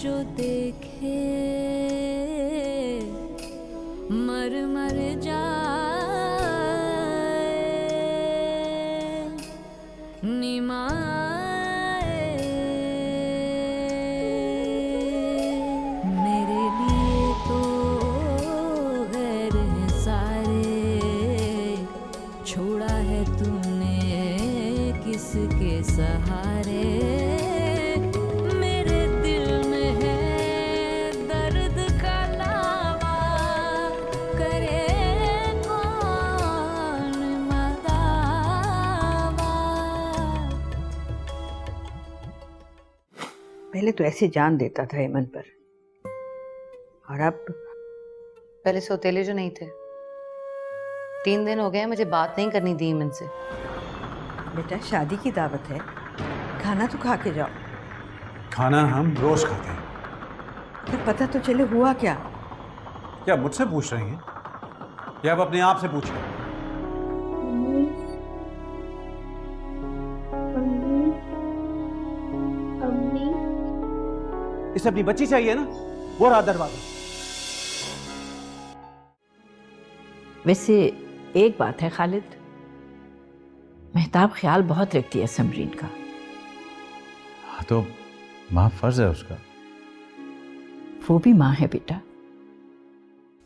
जो देखे मर मर जाए निमाए मेरे लिए तो गैर हैं सारे छोड़ा है तूने किसके सहारे मेरे दिल में है दर्द का लावा करे कौन मदावा। पहले तो ऐसे जान देता था हेमन पर, और अब पहले सौतेले जो नहीं थे। 3 दिन हो गए हैं मुझे बात नहीं करनी दी ईमन से। बेटा शादी की दावत है, खाना तो खा के जाओ। खाना हम रोज खाते हैं। फिर पता तो चले हुआ क्या। क्या मुझसे पूछ रही हैं या आप अपने आप से पूछ रहे हैं? इसे अपनी बच्ची चाहिए ना, वो रहा दरवाजा। वैसे एक बात है खालिद, मेहताब ख्याल बहुत रखती है समरीन का। हाँ तो माँ फर्ज है उसका। वो भी माँ है बेटा।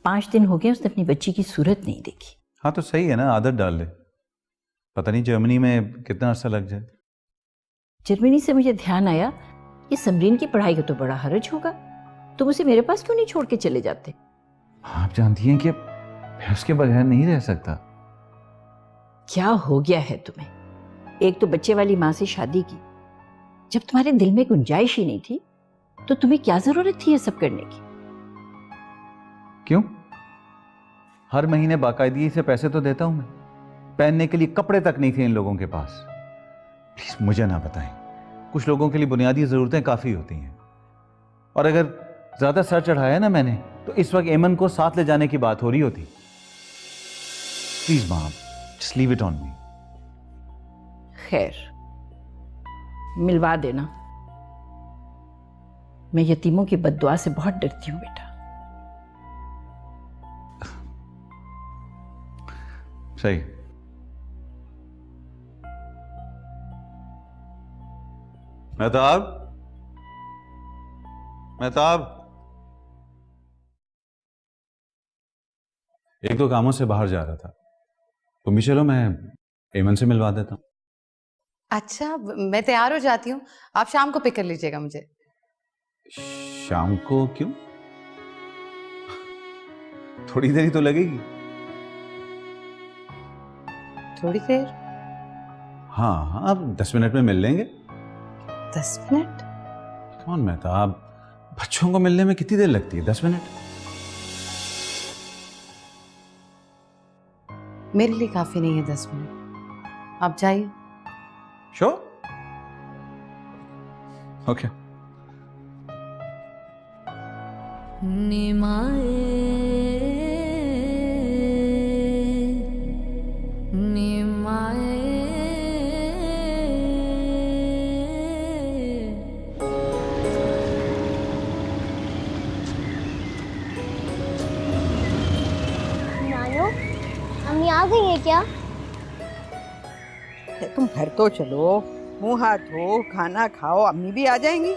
5 दिन हो गए उसने अपनी बच्ची की सूरत नहीं देखी। हाँ तो सही है ना, आदत डाल ले। पता नहीं जर्मनी में कितना अर्सा लग जाए। जर्मनी से मुझे ध्यान आया, ये समरीन की पढ़ाई का तो बड़ा हर्ज होगा, तुम उसे मेरे पास क्यों नहीं छोड़ के चले जाते? आप जानती हैं कि मैं उसके बगैर नहीं रह सकता। क्या हो गया है तुम्हें? एक तो बच्चे वाली माँ से शादी की, जब तुम्हारे दिल में गुंजाइश ही नहीं थी तो तुम्हें क्या जरूरत थी ये सब करने की? क्यों? हर महीने बाकायदगी से पैसे तो देता हूं मैं। पहनने के लिए कपड़े तक नहीं थे इन लोगों के पास। प्लीज मुझे ना बताएं, कुछ लोगों के लिए बुनियादी जरूरतें काफी होती हैं, और अगर ज्यादा सर चढ़ाया ना मैंने तो इस वक्त एमन को साथ ले जाने की बात हो रही होती। प्लीज मां, just leave it on me. खैर, मिलवा देना। मैं यतीमों की बद्दुआ से बहुत डरती हूं बेटा। सही। मेहताब, मेहताब, एक दो कामों से बाहर जा रहा था, तुम भी चलो, मैं एमन से मिलवा देता हूँ। अच्छा, मैं तैयार हो जाती हूँ, आप शाम को पिक कर लीजिएगा मुझे। शाम को क्यों? थोड़ी देर ही तो लगेगी। थोड़ी देर? हाँ हाँ, अब 10 मिनट में मिल लेंगे। 10 मिनट? कौन मेहताब, बच्चों को मिलने में कितनी देर लगती है? 10 मिनट। मेरे लिए काफी नहीं है 10 मिनट, आप जाइए। श्योर? ओके। निमाए निमाए नानो, अम्मी आ गई है क्या? तुम घर तो चलो, मुंह हाथ धो, खाना खाओ, अम्मी भी आ जाएंगी।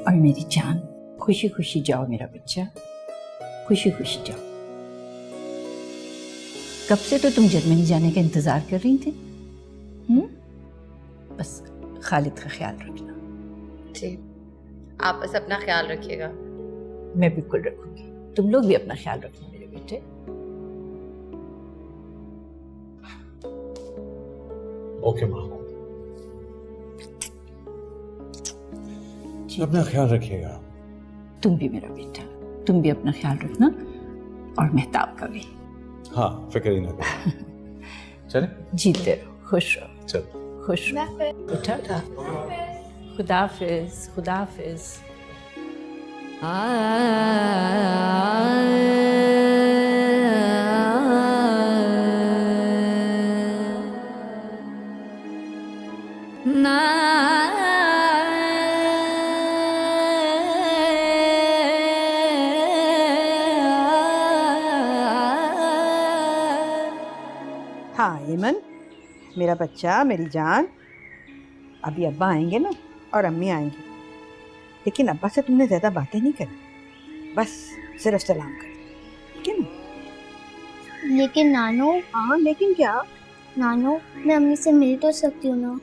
और मेरी जान, खुशी खुशी जाओ मेरा बच्चा, खुशी खुशी जाओ। कब से तो तुम जर्मनी जाने का इंतजार कर रही थी? बस खालिद का ख्याल रखना। जी, आप बस अपना ख्याल रखिएगा। मैं बिल्कुल रखूंगी, तुम लोग भी अपना ख्याल रखना मेरे बेटे। ओके माँ, अपना ख्याल रखिएगा। तुम भी मेरा बेटा, तुम भी अपना ख्याल रखना, और मेहताब का भी। हाँ, फिक्र ही ना करो। चले? जीते रहो, खुश रहो। चल। खुश रहो बेटा। खुदाफिज, खुदाफिज। आ ना हाँ एमन, मेरा बच्चा, मेरी जान, अभी अब्बा आएंगे ना और अम्मी आएंगे, लेकिन अब्बा से तुमने ज़्यादा बातें नहीं करनी, बस सिर्फ सलाम कर, ठीक है ना? लेकिन नानो, हाँ लेकिन क्या? नानो मैं अम्मी से मिल तो सकती हूँ ना?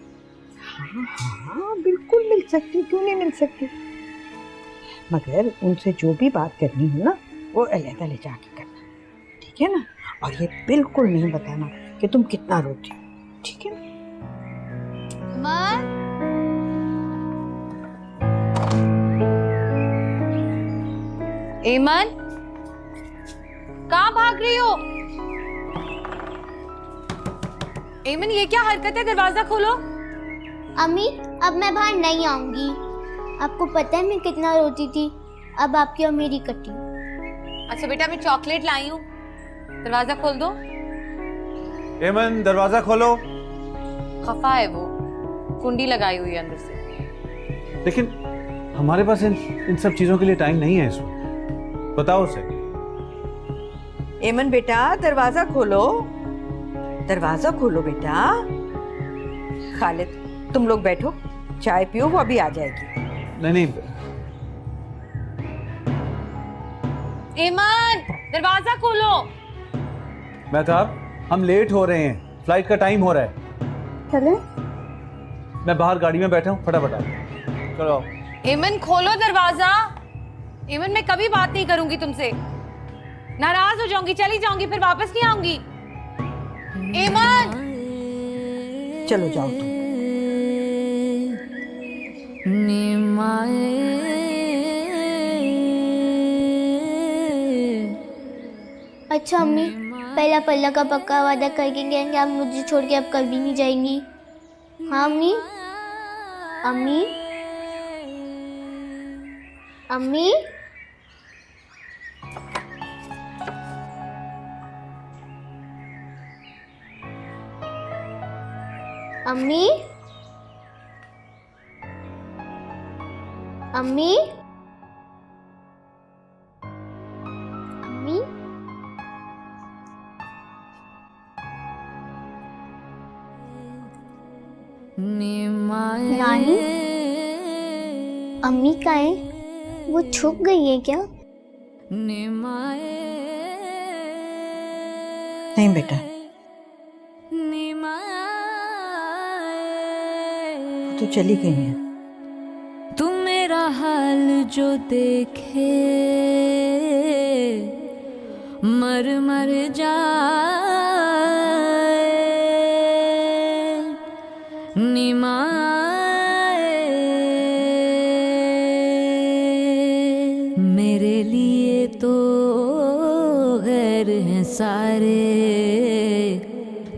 हाँ बिल्कुल मिल सकती, क्यों नहीं मिल सकती, मगर उनसे जो भी बात करनी हो ना वो अलहदा ले जाके करना, ठीक है ना? और ये बिल्कुल नहीं बताना कि तुम कितना रोती हो, ठीक है ना? एमन, कहाँ भाग रही हो? एमन, ये क्या हरकत है? दरवाजा खोलो। अम्मी अब मैं बाहर नहीं आऊंगी, आपको पता है मैं कितना रोती थी, अब आपकी और मेरी कटी। अच्छा बेटा, मैं चॉकलेट लाई हूँ, दरवाजा खोल दो। एमन, दरवाजा खोलो। खफा है वो, कुंडी लगाई हुई है अंदर से। लेकिन हमारे पास इन सब चीजों के लिए टाइम नहीं है इस वक्त, बताओ उसे। एमन बेटा, दरवाजा खोलो, दरवाजा खोलो बेटा। खालिद, तुम लोग बैठो, चाय पियो, वो अभी आ जाएगी। नहीं, एमन, दरवाजा खोलो। मेहताब, हम लेट हो रहे हैं, फ्लाइट का टाइम हो रहा है। चलो। मैं बाहर गाड़ी में बैठा हूँ, फटाफट आओ। चलो। एमन, खोलो दरवाजा। एमन, मैं कभी बात नहीं करूंगी तुमसे, नाराज हो जाऊंगी, चली जाऊंगी, फिर वापस नहीं आऊंगी। एमन, चलो जाओ तुम। अच्छा अम्मी, पहला पल्ला का पक्का वादा करके गए कि आप मुझे छोड़ के अब कभी नहीं जाएंगी? हाँ अम्मी? अम्मी? अम्मी? अम्मी? अम्मी? अम्मी? नानी? अम्मी कहाँ है? वो छुप गई है क्या? नहीं बेटा, तो चली गई है। तू मेरा हाल जो देखे मर मर जाए, निमाए मेरे लिए तो गैर हैं सारे,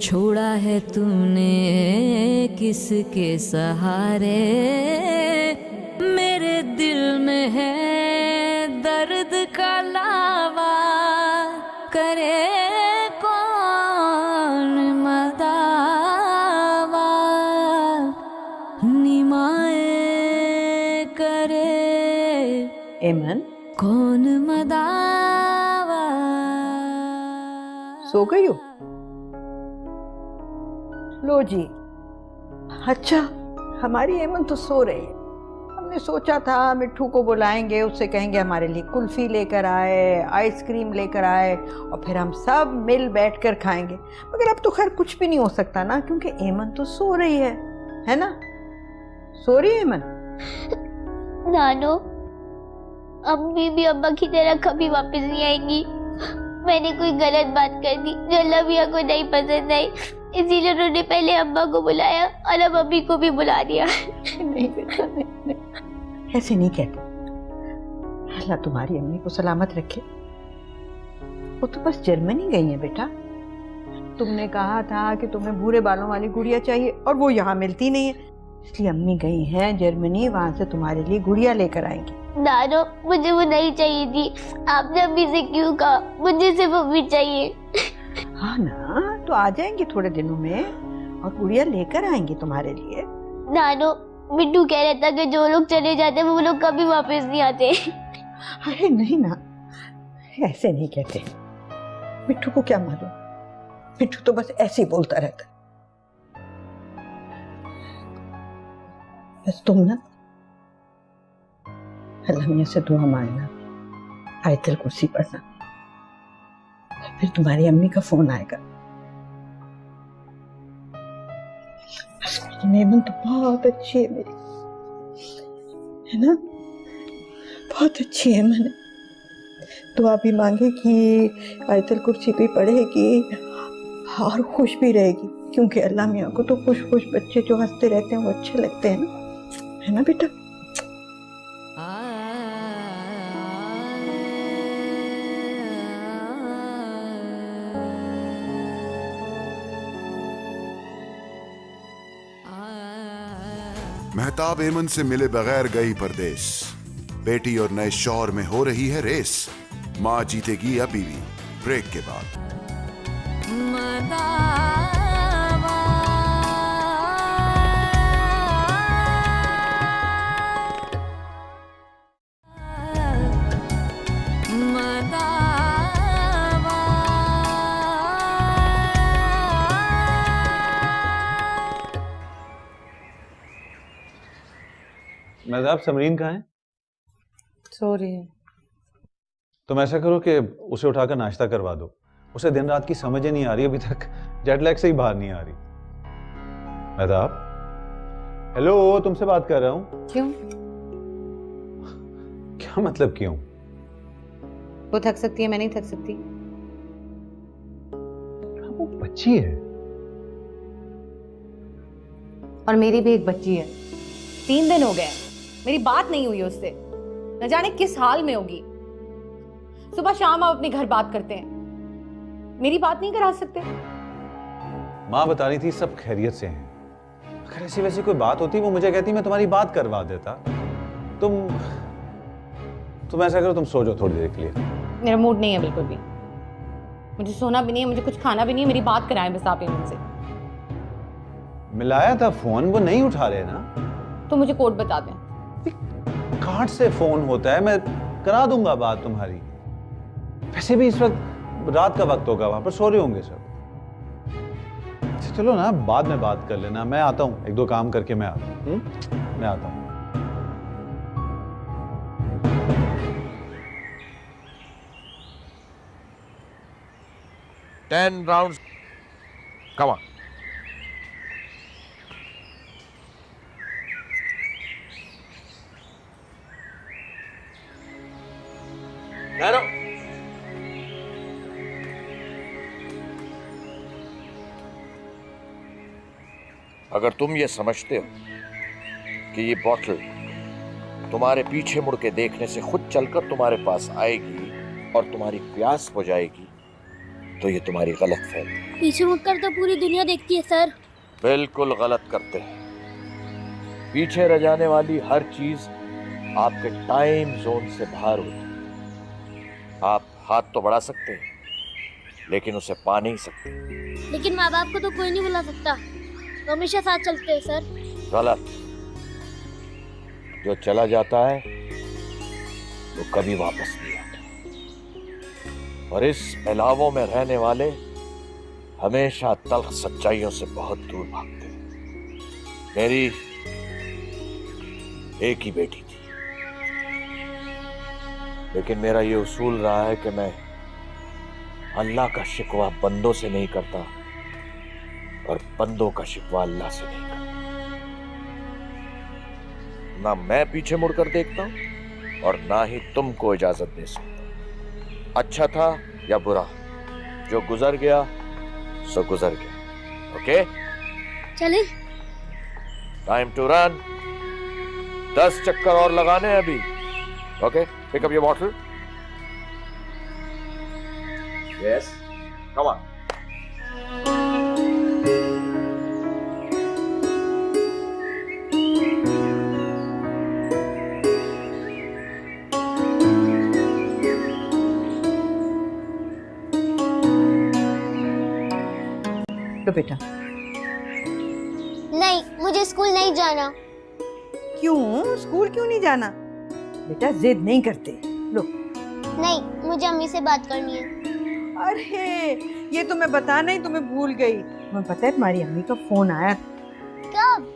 छोड़ा है तूने किसके सहारे, मेरे दिल में है दर्द का लावा, करे कौन मदावा, निमाए करे एमन, कौन मदावा। सो गई हो? लो जी। अच्छा, हमारी एमन तो सो रही है। हमने सोचा था मिट्ठू को बुलाएंगे, उससे कहेंगे हमारे लिए कुल्फी लेकर आए, आइसक्रीम लेकर आए, और फिर हम सब मिल बैठकर खाएंगे, मगर अब तो खैर कुछ भी नहीं हो सकता ना, क्योंकि एमन तो सो रही है ना? सो रही है एमन? नानो, अम्मी भी अब्बा की तरह कभी वापस नहीं आएंगी। मैंने कोई गलत बात कर दी जो अल्लाह मियां को नहीं पसंद आई, इसीलिए उन्होंने पहले अब्बा को बुलाया और अब अम्मी को भी बुला दिया। नहीं बेटा, नहीं, ऐसे नहीं कहते। अल्लाह तुम्हारी अम्मी को सलामत रखे। वो तो बस जर्मनी गई है बेटा। तुमने कहा था कि तुम्हें भूरे बालों वाली गुड़िया चाहिए और वो यहाँ मिलती नहीं है, इसलिए अम्मी गई हैं जर्मनी, वहां से तुम्हारे लिए गुड़िया लेकर आएंगी। नानो, मुझे वो नहीं चाहिए थी, आपने अम्मी से क्यों कहा? मुझे सिर्फ अम्मी चाहिए। हाँ ना, तो आ जाएंगे थोड़े दिनों में और गुड़िया लेकर आएंगे तुम्हारे लिए। नानो, मिट्टू कह रहा था कि जो लोग चले जाते हैं वो लोग कभी वापस नहीं आते। अरे नहीं ना, ऐसे नहीं कहते। मिट्टू को क्या मालूम, मिट्टू तो बस ऐसे ही बोलता रहता है। बस तुम ना अल्लाह मियां से दुआ मांगना, आयतल कुर्सी पढ़ना, फिर तुम्हारी अम्मी का फोन आएगा। बस मेरी मेमन तो बहुत अच्छी है मेरी, है ना, बहुत अच्छी है। मैंने दुआ भी मांगेगी, आयतल कुर्सी भी पढ़ेगी और खुश भी रहेगी, क्योंकि अल्लाह मियां को तो खुश खुश बच्चे जो हंसते रहते हैं वो अच्छे लगते हैं ना, है ना बेटा। मेहताब एमन से मिले बगैर गई परदेस, बेटी और नए शौहर में हो रही है रेस, माँ जीतेगी या बीवी। ब्रेक के बाद मदावा मदावा मेहताब, समरीन कहाँ है? सो रही है। तुम ऐसा करो कि उसे उठाकर नाश्ता करवा दो। उसे दिन रात की समझ ही नहीं आ रही, अभी तक जेट लैग से ही बाहर नहीं आ रही। मेहताब, हेलो, तुमसे बात कर रहा हूं। क्यों? क्या मतलब क्यों? वो थक सकती है, मैं नहीं थक सकती। वो बच्ची है। और मेरी भी एक बच्ची है। 3 दिन हो गए मेरी बात नहीं हुई उससे, न जाने किस हाल में होगी। सुबह शाम आप अपने घर बात करते हैं, मेरी बात नहीं करा सकते? माँ बता रही थी सब खैरियत से हैं। अगर ऐसी वैसी कोई बात होती वो मुझे कहती, मैं तुम्हारी बात करवा देता। तुम ऐसा करो, तुम सो जाओ थोड़ी देर के लिए। मेरा मूड नहीं है बिल्कुल भी, मुझे सोना भी नहीं है, मुझे कुछ खाना भी नहीं है। मेरी बात कराएं बस आप इनसे। मिलाया था फोन, वो नहीं उठा रहे ना। तो मुझे कोड बता दें। कार्ड से फोन होता है, मैं करा दूंगा बात तुम्हारी। वैसे भी इस वक्त रात का वक्त होगा, वहां पर सो रहे होंगे सब। अच्छा चलो ना, बाद में बात कर लेना। मैं आता हूँ, 1-2 काम करके मैं आता हूँ। मैं आता हूँ। Ten rounds. Come on. Nano. अगर तुम ये समझते हो कि ये बॉटल तुम्हारे पीछे मुड़ के देखने से खुद चलकर तुम्हारे पास आएगी और तुम्हारी प्यास बुझाएगी, तो ये तुम्हारी गलत फहमी। पीछे मुड़कर तो पूरी दुनिया देखती है सर। बिल्कुल गलत करते हैं। पीछे रह जाने वाली हर चीज आपके टाइम जोन से बाहर होती है। आप हाथ तो बढ़ा सकते हैं, लेकिन उसे पा नहीं सकते। लेकिन माँ बाप को तो कोई नहीं बुला सकता, तो हमेशा साथ चलते हैं सर। गलत। जो चला जाता है वो कभी वापस नहीं आता, और इस फैलावों में रहने वाले हमेशा तल्ख सच्चाइयों से बहुत दूर भागते हैं। मेरी एक ही बेटी थी, लेकिन मेरा ये उसूल रहा है कि मैं अल्लाह का शिकवा बंदों से नहीं करता और बंदों का शिकवा अल्लाह से नहीं करता। ना मैं पीछे मुड़कर देखता हूं और ना ही तुमको इजाजत दे सकता। अच्छा था या बुरा, जो गुजर गया सो गुजर गया। ओके, चले। Time to run. 10 चक्कर और लगाने हैं अभी। Okay, pick up your bottle. Yes, come on. लो बेटा। नहीं, नहीं, मुझे स्कूल नहीं जाना। क्यों? स्कूल क्यों नहीं जाना? बेटा जिद नहीं करते। लो। नहीं, मुझे अम्मी से बात करनी है। अरे ये तो मैं बताना ही तुम्हें भूल गई। तुम्हें पता है तुम्हारी अम्मी का फोन आया कब?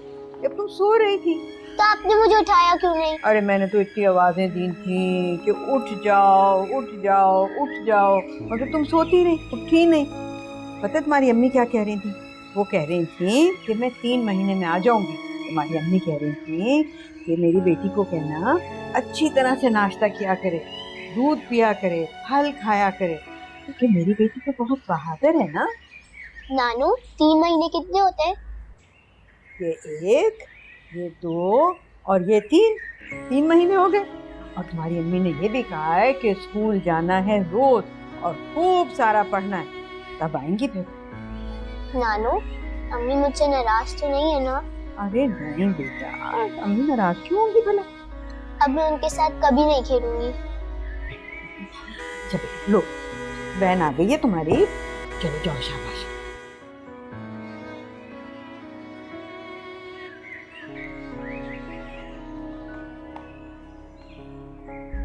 जब तुम सो रही थी। तो आपने मुझे उठाया क्यों नहीं? अरे मैंने तो इतनी आवाजें दी थी कि उठ जाओ उठ जाओ उठ जाओ, मगर तुम सोती रही, उठी नहीं। पता है तुम्हारी अम्मी क्या कह रही थी? वो कह रही थी कि मैं 3 महीने में आ जाऊंगी। तुम्हारी अम्मी कह रही थी कि मेरी बेटी को कहना अच्छी तरह से नाश्ता किया करे, दूध पिया करे, फल खाया करे, क्योंकि मेरी बेटी तो बहुत बहादुर है ना। नानू, 3 महीने कितने होते हैं? ये 1, ये 2 और ये 3 महीने हो गए। और तुम्हारी अम्मी ने ये भी कहा है कि स्कूल जाना है रोज और खूब सारा पढ़ना है, तब आएंगी फिर। नानू, अम्मी मुझसे नाराज तो नहीं है ना? अरे नहीं बेटा, अम्मी नाराज क्यों होंगी भला? अब मैं उनके साथ कभी नहीं खेलूंगी। चलो लो, बहन आ गई है तुम्हारी, चलो जाओ, शाबाश।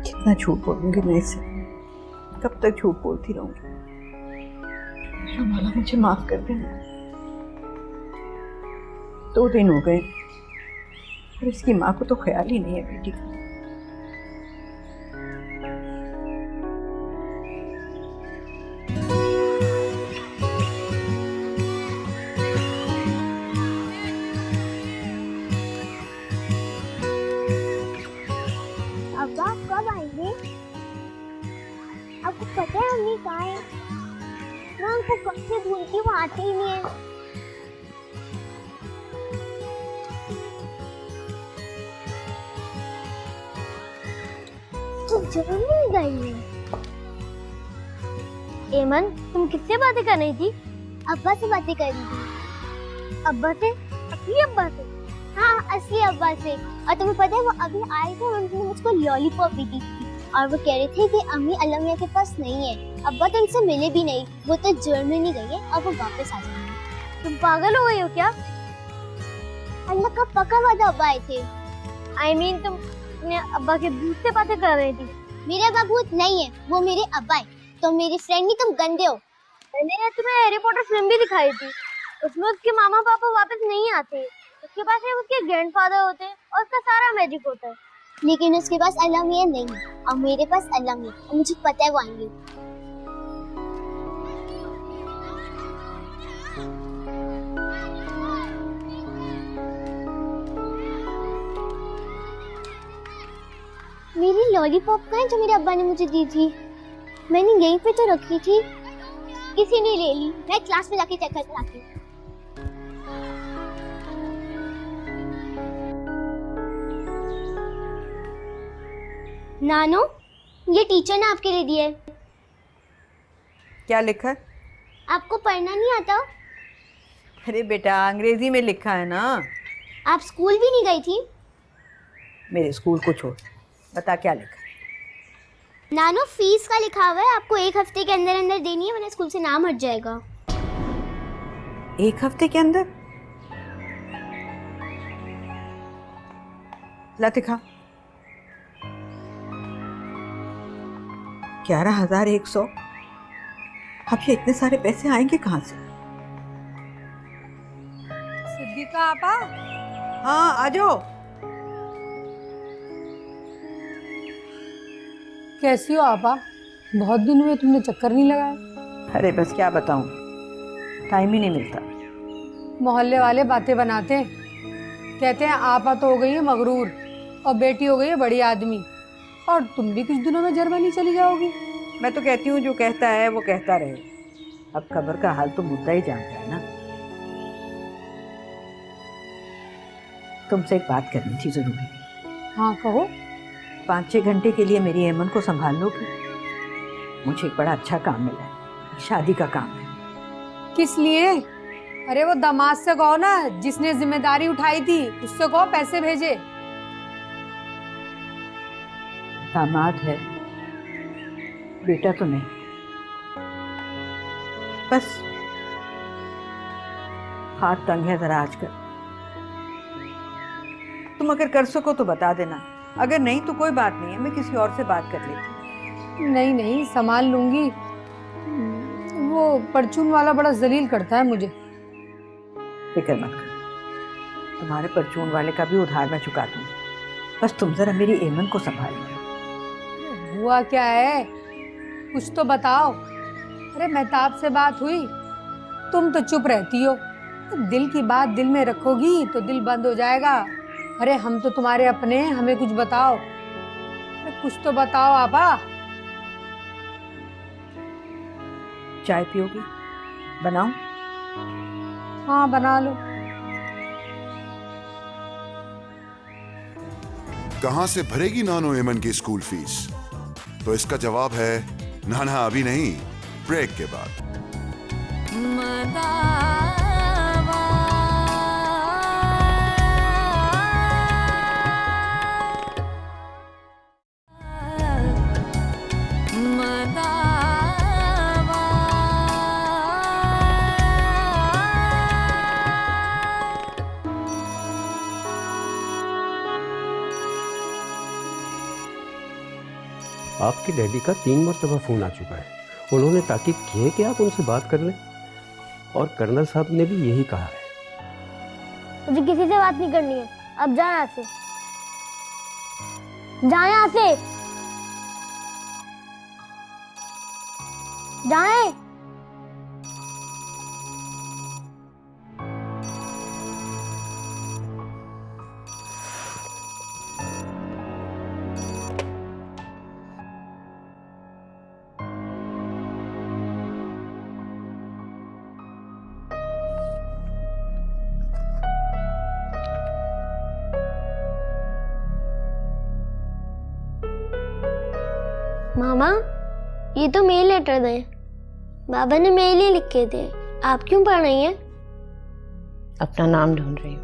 कितना झूठ बोलूंगी मैं इससे, कब तक झूठ बोलती रहूंगी? मुझे माफ कर देना। 2 दिन हो गए और इसकी माँ को तो ख्याल ही नहीं है बेटी का। अब्बा कब आएंगे? आपको पता है अम्मी कहाँ है? मैं उनको कब से ढूंढती, वो आते ही नहीं है। तो जरूर नहीं गई है। एमन, तुम किससे बातें कर रही थी? अब्बा से बातें कर रही थी। अब्बा से? असली अब्बा से? हाँ, असली अब्बा से। और तुम्हें पता है वो अभी आए थे और उन्होंने मुझको लॉलीपॉप भी दी थी और वो कह रहे थे कि अम्मी अलमिया के पास नहीं है। अब्बा तो उनसे मिले भी नहीं, वो तो जर्मनी गई है और वो वापस आ जाएंगे। तुम पागल हो गई हो क्या? अल्लाह का पक्का वादा अब्बा आए थे। I mean, तुम अपने अब्बा के भूत से बातें कर रही थी। मेरे अब्बा भूत नहीं है, वो मेरे अब्बा है। तो मेरी फ्रेंड नहीं, तुम गंदे हो। मैंने तुम्हें हैरी पॉटर फिल्म भी दिखाई थी, उसमें उसके मामा पापा वापस नहीं आते, उसके पास उसके ग्रैंडफादर होते हैं और उसका सारा मैजिक होता है। लेकिन उसके पास अलमिया नहीं है और मेरे पास अलमिया, और मुझे पता है वो आएंगे। मेरी लॉलीपॉप कहाँ है जो मेरे अब्बा ने मुझे दी थी? मैंने यहीं पे तो रखी थी, किसी ने ले ली। मैं क्लास में जाके चेक करके आती हूँ। नानू, ये टीचर ने आपके लिए दिए। क्या लिखा है? आपको पढ़ना नहीं आता? अरे बेटा, अंग्रेजी में लिखा है ना। आप स्कूल भी नहीं गई थी? मेरे स्कूल को छोड़, बता क्या लिखा है? नानू, फीस का लिखा हुआ है, आपको 1 हफ्ते के अंदर अंदर देनी है, वरना स्कूल से नाम हट जाएगा। 1 हफ्ते के अंदर? ला दिखा। 11,100। अब ये इतने सारे पैसे आएंगे कहाँ से? सिद्दीका आपा, हाँ आ जाओ। कैसी हो आपा? बहुत दिन हुए, तुमने चक्कर नहीं लगाया। अरे बस क्या बताऊं, टाइम ही नहीं मिलता। मोहल्ले वाले बातें बनाते हैं, कहते हैं आपा तो हो गई है मगरूर और बेटी हो गई है बड़ी आदमी, और तुम भी कुछ दिनों में जर्मनी चली जाओगी। मैं तो कहती हूँ जो कहता है वो कहता रहे, अब खबर का हाल तो मुद्दा ही जानता है ना। तुमसे एक बात करनी थी जरूरी। हाँ कहो। 5-6 घंटे के लिए मेरी एमन को संभाल लोगी? मुझे एक बड़ा अच्छा काम मिला है, शादी का काम है। किस लिए? अरे वो दामाद से कहो ना, जिसने जिम्मेदारी उठाई थी, उससे कहो पैसे भेजे। दामाद है, बेटा तो नहीं। बस हाथ तंग है जरा आजकल, तुम अगर कर सको तो बता देना, अगर नहीं तो कोई बात नहीं है, मैं किसी और से बात कर लेती हूँ। नहीं नहीं, संभाल लूंगी। वो परचून वाला बड़ा जलील करता है मुझे। फिक्र मत करो, तुम्हारे परचून वाले का भी उधार मैं चुका दूंगी, बस तुम जरा मेरी एमन को संभाल लो। हुआ क्या है, कुछ तो बताओ। अरे मेहताब से बात हुई, तुम तो चुप रहती हो। दिल की बात दिल में रखोगी तो दिल बंद हो जाएगा। अरे हम तो तुम्हारे अपने हैं, हमें कुछ बताओ। अरे कुछ तो बताओ आपा। चाय पियोगी? बनाऊं? हाँ बना लो। कहां से भरेगी नानो एमन की स्कूल फीस? तो इसका जवाब है नाना अभी नहीं, ब्रेक के बाद। मदावा मदावा आपके डैडी का 3 मरतबा फ़ोन आ चुका है। उन्होंउन्होंने ताकीद की है कि आप उनसे बात कर लें, और कर्नल साहब ने भी यही कहा है। मुझे किसी से बात नहीं करनी है, अब जा यहाँ से, जा यहाँ से, जाए। मामा, ये तो मेल लेटर है, बाबा ने मेल ही लिख के दे। आप क्यों पढ़ रही हैं? अपना नाम ढूंढ रही हूँ।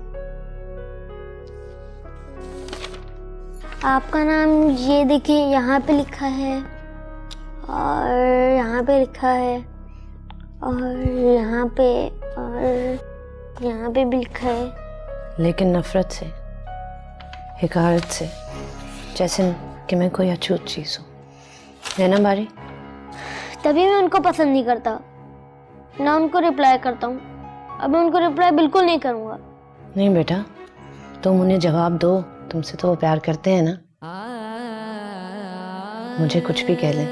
आपका नाम ये देखिए, यहाँ पे लिखा है, और यहाँ पे लिखा है, और यहाँ पे, और यहाँ पे भी लिखा है। लेकिन नफरत से, हिकारत से, जैसे कि मैं कोई अछूत चीज हूँ, है ना बारी? तभी मैं उनको पसंद नहीं करता, ना उनको रिप्लाई करता हूँ। अब मैं उनको रिप्लाई बिल्कुल नहीं करूँगा। नहीं बेटा, तुम उन्हें जवाब दो, तुमसे तो वो प्यार करते हैं ना। मुझे कुछ भी कह लें,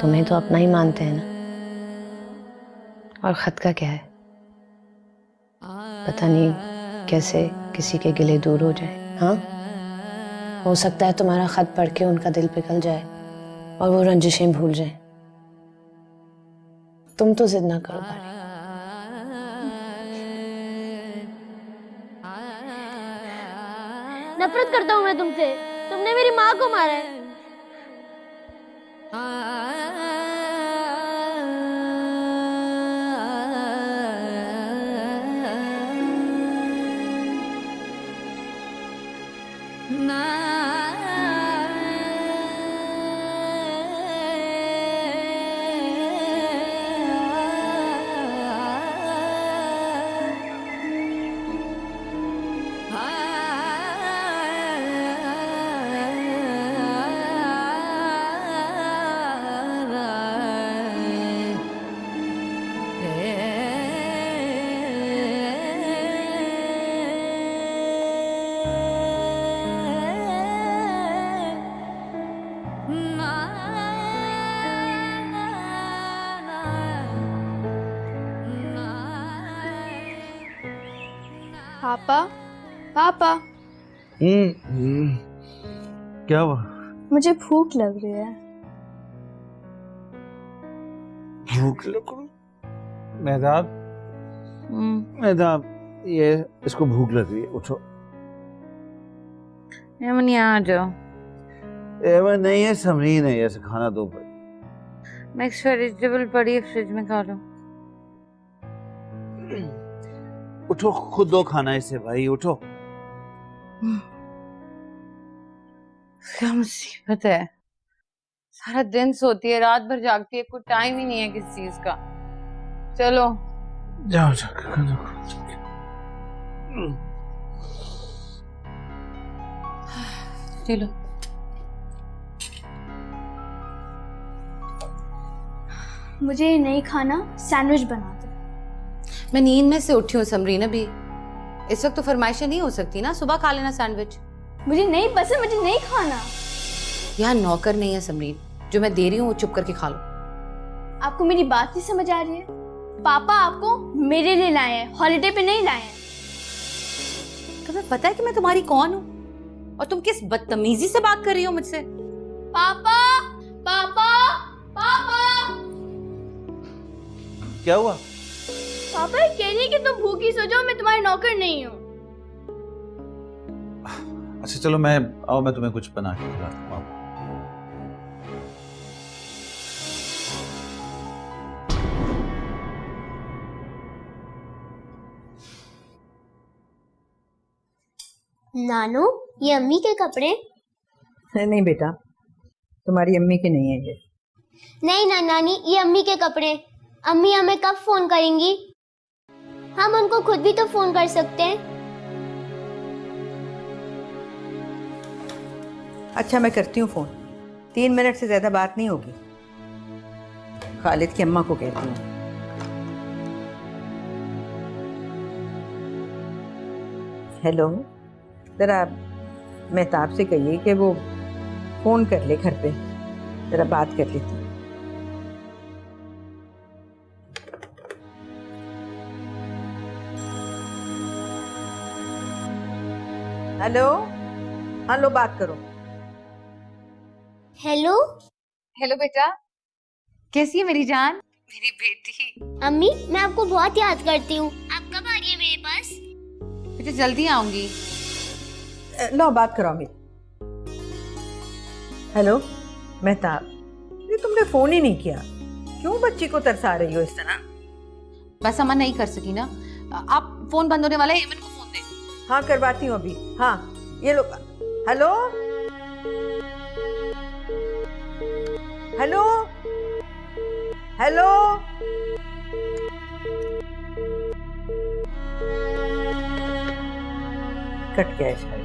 तुम्हें तो अपना ही मानते हैं ना। और खत का क्या है, पता नहीं कैसे किसी के गिले दूर हो जाए। हाँ, हो सकता है तुम्हारा खत पढ़ के उनका दिल पिघल जाए और वो रंजिशें भूल जाएं। तुम तो जिद ना करो बारी। नफरत करता हूँ मैं तुमसे, तुमने मेरी माँ को मारा है। पापा, पापा, क्या हुआ? मुझे भूख लग रही है। भूख लग रही? मेहताब, मेहताब, ये इसको भूख लग रही है, उठो। एमन यहाँ आ जाओ। एमन नहीं है, समरीन है, ऐसे खाना दो। मिक्स वेजिटेबल पड़ी है फ्रिज में, खा लो। उठो, खुद दो खाना इसे भाई, उठो। क्या मुसीबत है, सारा दिन सोती है, रात भर जागती है, कोई टाइम ही नहीं है किसी चीज का। चलो जाओ जाओ। ये लो। मुझे ये नहीं खाना, सैंडविच बना दो। मैं नींद में से उठी हूँ समरीन, अभी इस वक्त तो फरमाइशें नहीं हो सकती ना, सुबह खा लेना सैंडविच। मुझे नहीं पसंद, मुझे नहीं खाना। यहाँ नौकर नहीं है समरीन, जो मैं दे रही हूँ वो चुप करके खा लो। आपको मेरी बात नहीं समझ आ रही है? पापा आपको मेरे लिए लाए हैं, हॉलिडे पे नहीं लाए हैं। तुम्हें पता है कि मैं तुम्हारी कौन हूँ और तुम किस बदतमीजी से बात कर रही हो मुझसे? पापा पापा पापा क्या हुआ? पापा ये कह रही है कि तुम भूखी सो जाओ, मैं तुम्हारी नौकर नहीं हूँ। अच्छा चलो, मैं तुम्हें कुछ बना के खिलाता हूँ। आओ। नानू, ये अम्मी के कपड़े? नहीं बेटा, तुम्हारी अम्मी के नहीं है ये। नहीं ना नानी, ये अम्मी के कपड़े। अम्मी हमें कब फोन करेंगी? हम उनको खुद भी तो फोन कर सकते हैं। अच्छा मैं करती हूँ फोन, 3 मिनट से ज्यादा बात नहीं होगी। खालिद की अम्मा को कहती हूँ। हेलो, जरा मेहताब से कहिए कि वो फोन कर ले घर पे, जरा बात कर लेती हूँ। हेलो, हाँ लो बात करो। हेलो हेलो बेटा, कैसी है मेरी जान, मेरी बेटी? अम्मी, मैं आपको बहुत याद करती हूँ। आप कब आ रही है मेरे पास? बेटा जल्दी आऊंगी। लो बात करो अमित। हेलो मेहताब, ये तुमने फोन ही नहीं किया, क्यों बच्ची को तरसा रही हो इस तरह? बस अम्मा नहीं कर सकी ना, आप फोन बंद होने वाला है, एमन को फोन दे। हाँ करवाती हूँ अभी। हाँ ये लो। हेलो हेलो हेलो, कट गया है शायद।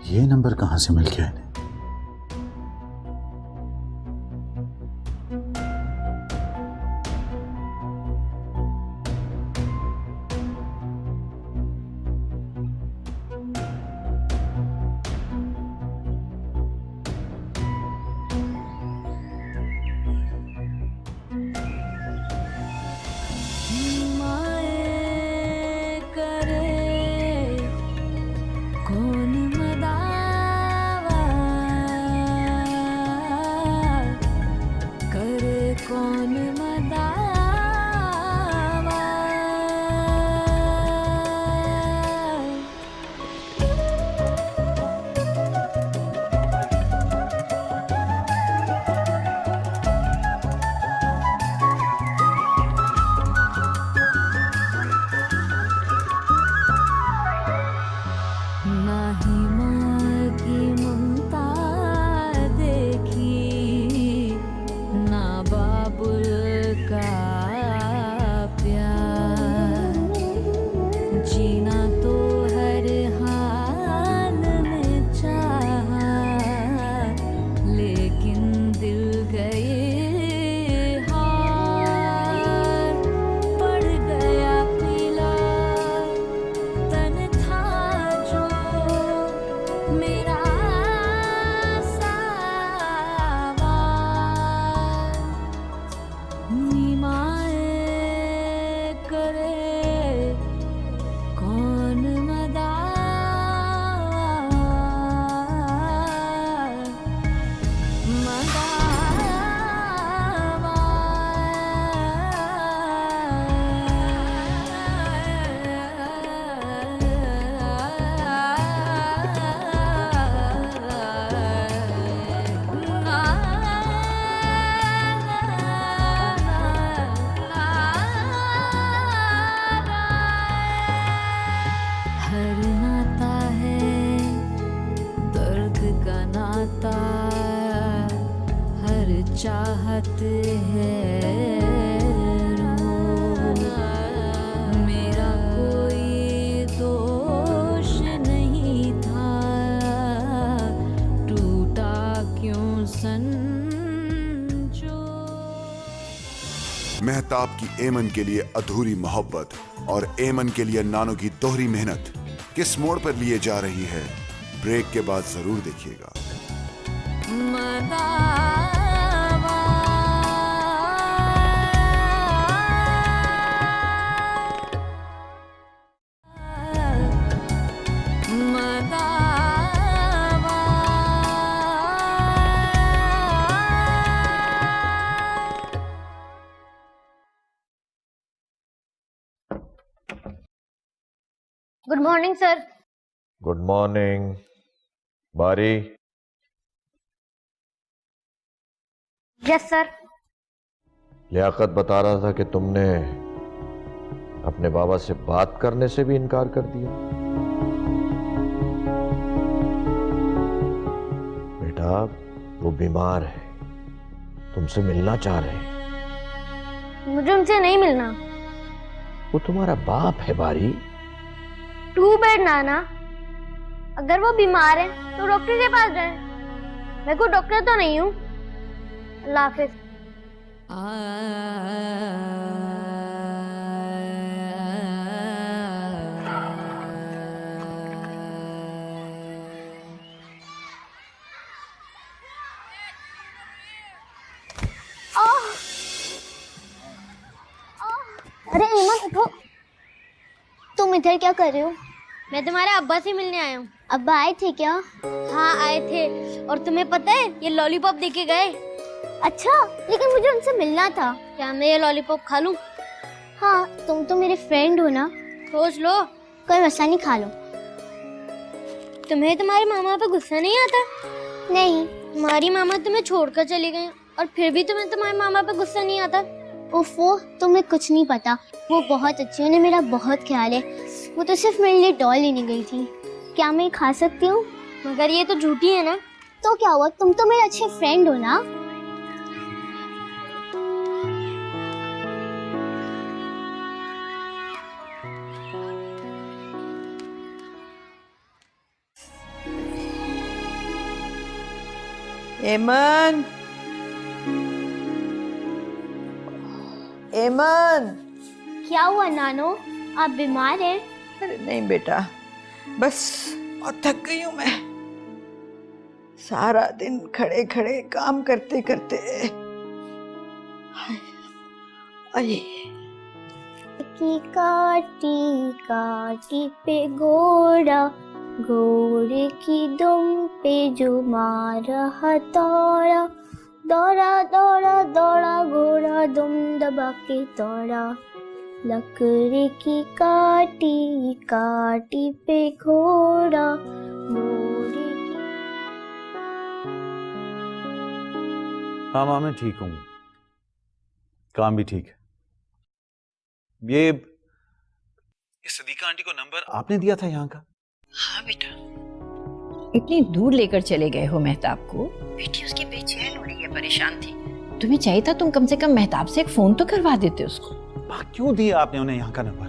ये नंबर कहाँ से मिल गया इन्हें? चाहत है मेरा कोई दोष नहीं था, टूटा क्यों संजो। मेहताब की एमन के लिए अधूरी मोहब्बत और एमन के लिए नानो की दोहरी मेहनत किस मोड़ पर लिए जा रही है, ब्रेक के बाद जरूर देखिएगा। Good morning sir. Good morning बारी। Yes sir. लियाकत बता रहा था कि तुमने अपने बाबा से बात करने से भी इनकार कर दिया। बेटा वो बीमार है, तुमसे मिलना चाह रहे हैं। मुझे उनसे नहीं मिलना। वो तुम्हारा बाप है बारी। टू बेड नाना, अगर वो बीमार है तो डॉक्टर के पास जाए। मैं कोई डॉक्टर तो नहीं हूँ। अल्लाह हाफिज। अरे ईमन उठो। तुम इधर क्या कर रहे हो? मैं तुम्हारे अब्बा से मिलने आया हूँ। अब्बा आए थे क्या? हाँ आए थे। और तुम्हें पता है ये लॉलीपॉप देके गए। अच्छा, लेकिन मुझे उनसे मिलना था। क्या मैं ये लॉलीपॉप खा लूँ? हाँ, तुम तो मेरे फ्रेंड हो ना। सोच लो। कोई मसला नहीं, खा लो। तुम्हें तुम्हारे मामा पे गुस्सा नहीं आता? नहीं। तुम्हारी मामा तुम्हें छोड़कर चली गई और फिर भी तुम्हें तुम्हारे मामा पे गुस्सा नहीं आता? ओफो, तुम्हें कुछ नहीं पता। वो बहुत अच्छी है, उन्हें मेरा बहुत ख्याल है। वो तो सिर्फ मेरे लिए डॉल लेने गई थी। क्या मैं खा सकती हूँ? मगर ये तो झूठी है ना। तो क्या हुआ, तुम तो मेरे अच्छे फ्रेंड हो ना। एमन, एमन। क्या हुआ नानो, आप बीमार हैं? अरे नहीं बेटा, बस बहुत थक गई हूँ मैं। सारा दिन खड़े खड़े काम करते करते। अरे की काटी काटी पे घोड़ा, घोड़े की दुम पे जो मारा हथौड़ा, दौड़ा दौड़ा दौड़ा घोड़ा दुम दबा के दौड़ा, लकड़ी की काटी काटी पे घोड़ा, घोड़े की। हाँ माँ मैं ठीक हूँ, काम भी ठीक है। ये सदीका आंटी को नंबर आपने दिया था यहाँ का? हाँ बेटा, इतनी दूर लेकर चले गए हो मेहताब को। बेटी उसकी बेचैन हो रही है, परेशान थी। तुम्हें चाहिए था तुम कम से कम मेहताब से एक फोन तो करवा देते उसको। माँ क्यों दिया आपने उन्हें यहाँ का नंबर?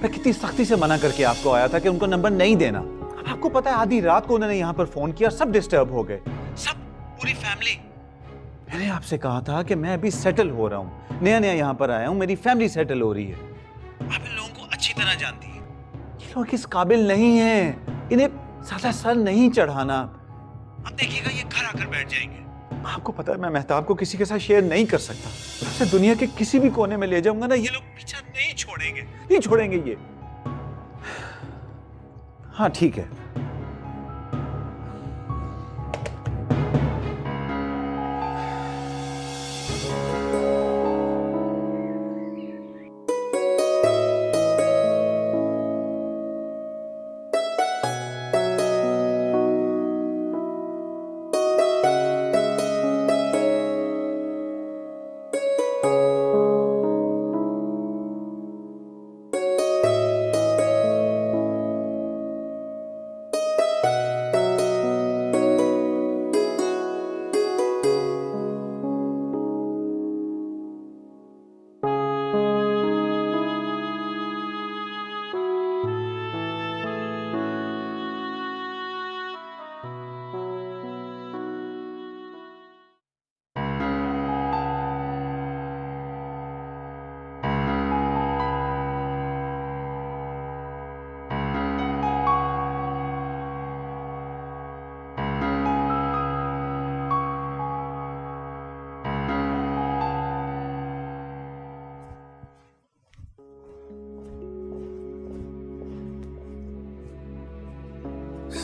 मैं कितनी सख्ती से मना करके आपको आया था कि उनको नंबर नहीं देना। आपको पता है आधी रात को उन्होंने यहाँ पर फोन किया, सब डिस्टर्ब हो गए, सब पूरी फैमिली। मैंने आपसे कहा था कि मैं अभी सेटल हो रहा हूँ, नया नया यहाँ पर आया हूँ, मेरी फैमिली सेटल हो रही है। आप इन लोगों को अच्छी तरह जानती है, ये लोग इस काबिल नहीं हैं, इन्हें ज्यादा सर नहीं चढ़ाना। अब देखिएगा ये घर आकर बैठ जाएंगे। आपको पता है मैं मेहताब को किसी के साथ शेयर नहीं कर सकता। उसे दुनिया के किसी भी कोने में ले जाऊंगा ना, ये लोग पीछा नहीं छोड़ेंगे, नहीं छोड़ेंगे ये। हाँ ठीक है।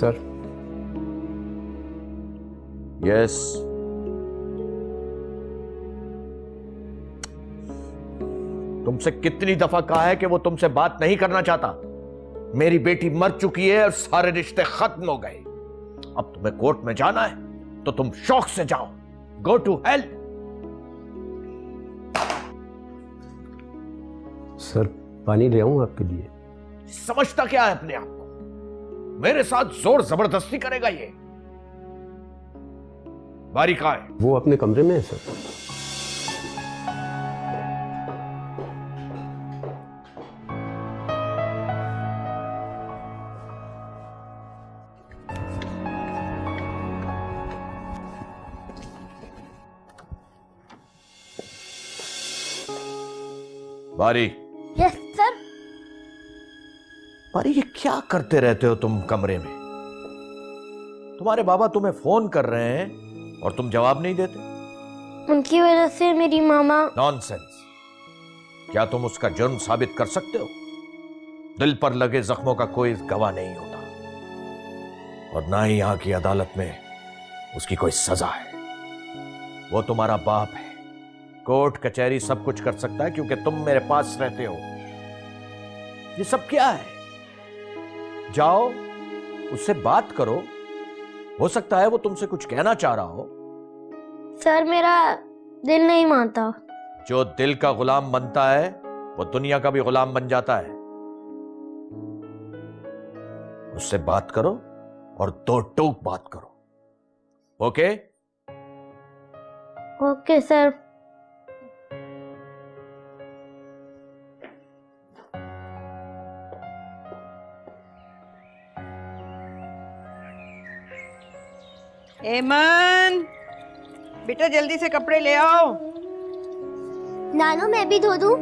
सर। यस। तुमसे कितनी दफा कहा है कि वो तुमसे बात नहीं करना चाहता। मेरी बेटी मर चुकी है और सारे रिश्ते खत्म हो गए। अब तुम्हें कोर्ट में जाना है तो तुम शौक से जाओ। Go to hell. सर पानी ले आऊं आपके लिए? समझता क्या है अपने आप को? मेरे साथ जोर जबरदस्ती करेगा ये? बारी कहां है? वो अपने कमरे में है सर। बारी। Yes sir. बारी, ये क्या करते रहते हो तुम कमरे में? तुम्हारे बाबा तुम्हें फोन कर रहे हैं और तुम जवाब नहीं देते। उनकी वजह से मेरी मामा। नॉनसेंस। क्या तुम उसका जुर्म साबित कर सकते हो? दिल पर लगे जख्मों का कोई गवाह नहीं होता और ना ही यहां की अदालत में उसकी कोई सजा है। वो तुम्हारा बाप है। कोर्ट कचहरी सब कुछ कर सकता है क्योंकि तुम मेरे पास रहते हो। ये सब क्या है? जाओ उससे बात करो, हो सकता है वो तुमसे कुछ कहना चाह रहा हो। सर मेरा दिल नहीं मानता। जो दिल का गुलाम बनता है वो दुनिया का भी गुलाम बन जाता है। उससे बात करो और दो टूक बात करो। ओके? Okay sir. एमन, बेटा जल्दी से कपड़े ले आओ। नानू मैं भी धो दूं?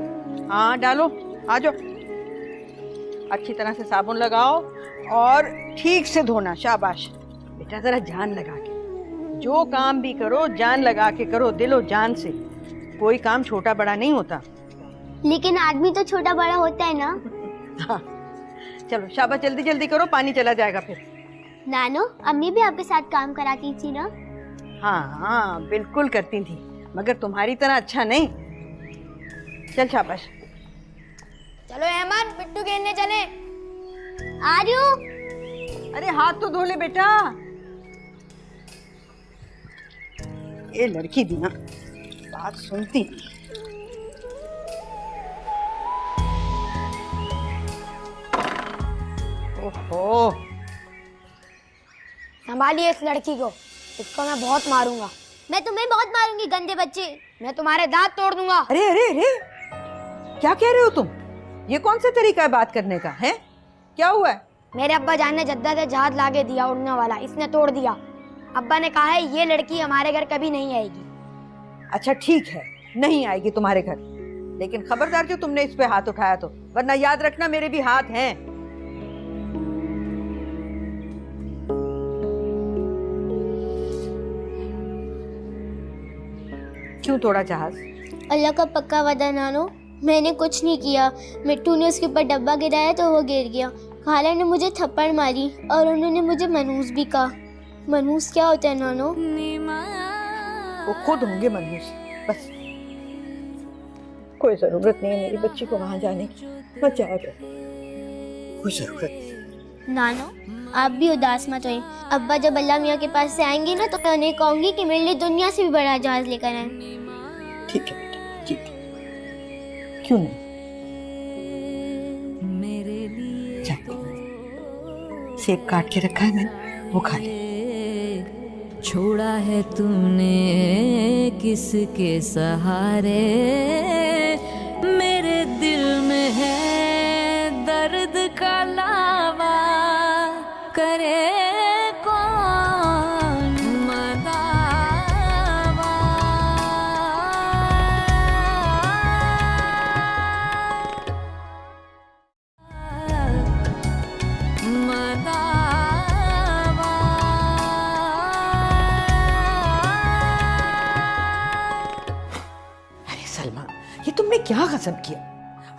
हाँ डालो, आ जाओ। अच्छी तरह से साबुन लगाओ और ठीक से धोना। शाबाश बेटा, जरा जान लगा के जो काम भी करो जान लगा के करो, दिलो जान से। कोई काम छोटा बड़ा नहीं होता। लेकिन आदमी तो छोटा बड़ा होता है ना। हाँ चलो शाबाश, जल्दी जल्दी करो, पानी चला जाएगा फिर। नानू अम्मी भी आपके साथ काम कराती थी ना? हाँ हाँ बिल्कुल करती थी, मगर तुम्हारी तरह अच्छा नहीं। चल शाबाश। चलो अहमद, पिट्टू खेलने चले। आ रही हूँ। अरे हाथ तो धो ले बेटा। ये लड़की दी ना बात सुनती नहीं। ओहो, संभालिए इस लड़की को, इसको मैं बहुत मारूंगा। मैं तुम्हें बहुत मारूंगी गंदे बच्चे। मैं तुम्हारे दांत तोड़ दूंगा। अरे अरे अरे, क्या कह रहे हो तुम? ये कौन सा तरीका है बात करने का है? क्या हुआ है? मेरे अब्बा जान ने जद्दा से जहाज लाके दिया उड़ने वाला, इसने तोड़ दिया। अब्बा ने कहा है ये लड़की हमारे घर कभी नहीं आएगी। अच्छा ठीक है, नहीं आएगी तुम्हारे घर, लेकिन खबरदार जो तुमने इस पे हाथ उठाया तो, वरना याद रखना मेरे भी हाथ हैं। क्यों तोड़ा जहाज? अल्लाह का पक्का वादा नानो, मैंने कुछ नहीं किया। मिट्टू ने उसके ऊपर डब्बा गिराया तो वो गिर गया। खाला ने मुझे थप्पड़ मारी और उन्होंने मुझे मनहूस भी कहा। मनहूस क्या होता है नानो? वो खुद होंगे मनहूस। बस कोई जरूरत नहीं है मेरी बच्ची को वहां जाने की, मत जाया कर, कोई जरूरत नहीं। नानो आप भी उदास मत होइए। अब्बा जब अल्लाह मियाँ के पास से आएंगे ना तो मैं उन्हें कहूंगी कि मेरे लिए दुनिया से भी बड़ा जहाज लेकर आए। ठीक है बेटा, ठीक है, क्यों नहीं। सेब काट के रखा है मैंने, वो खा ले। छोड़ा है तूने किसके सहारे, मेरे दिल में है दर्द का लावा, करे कौन मदावा। अरे सलमा, ये तुमने क्या गजब किया?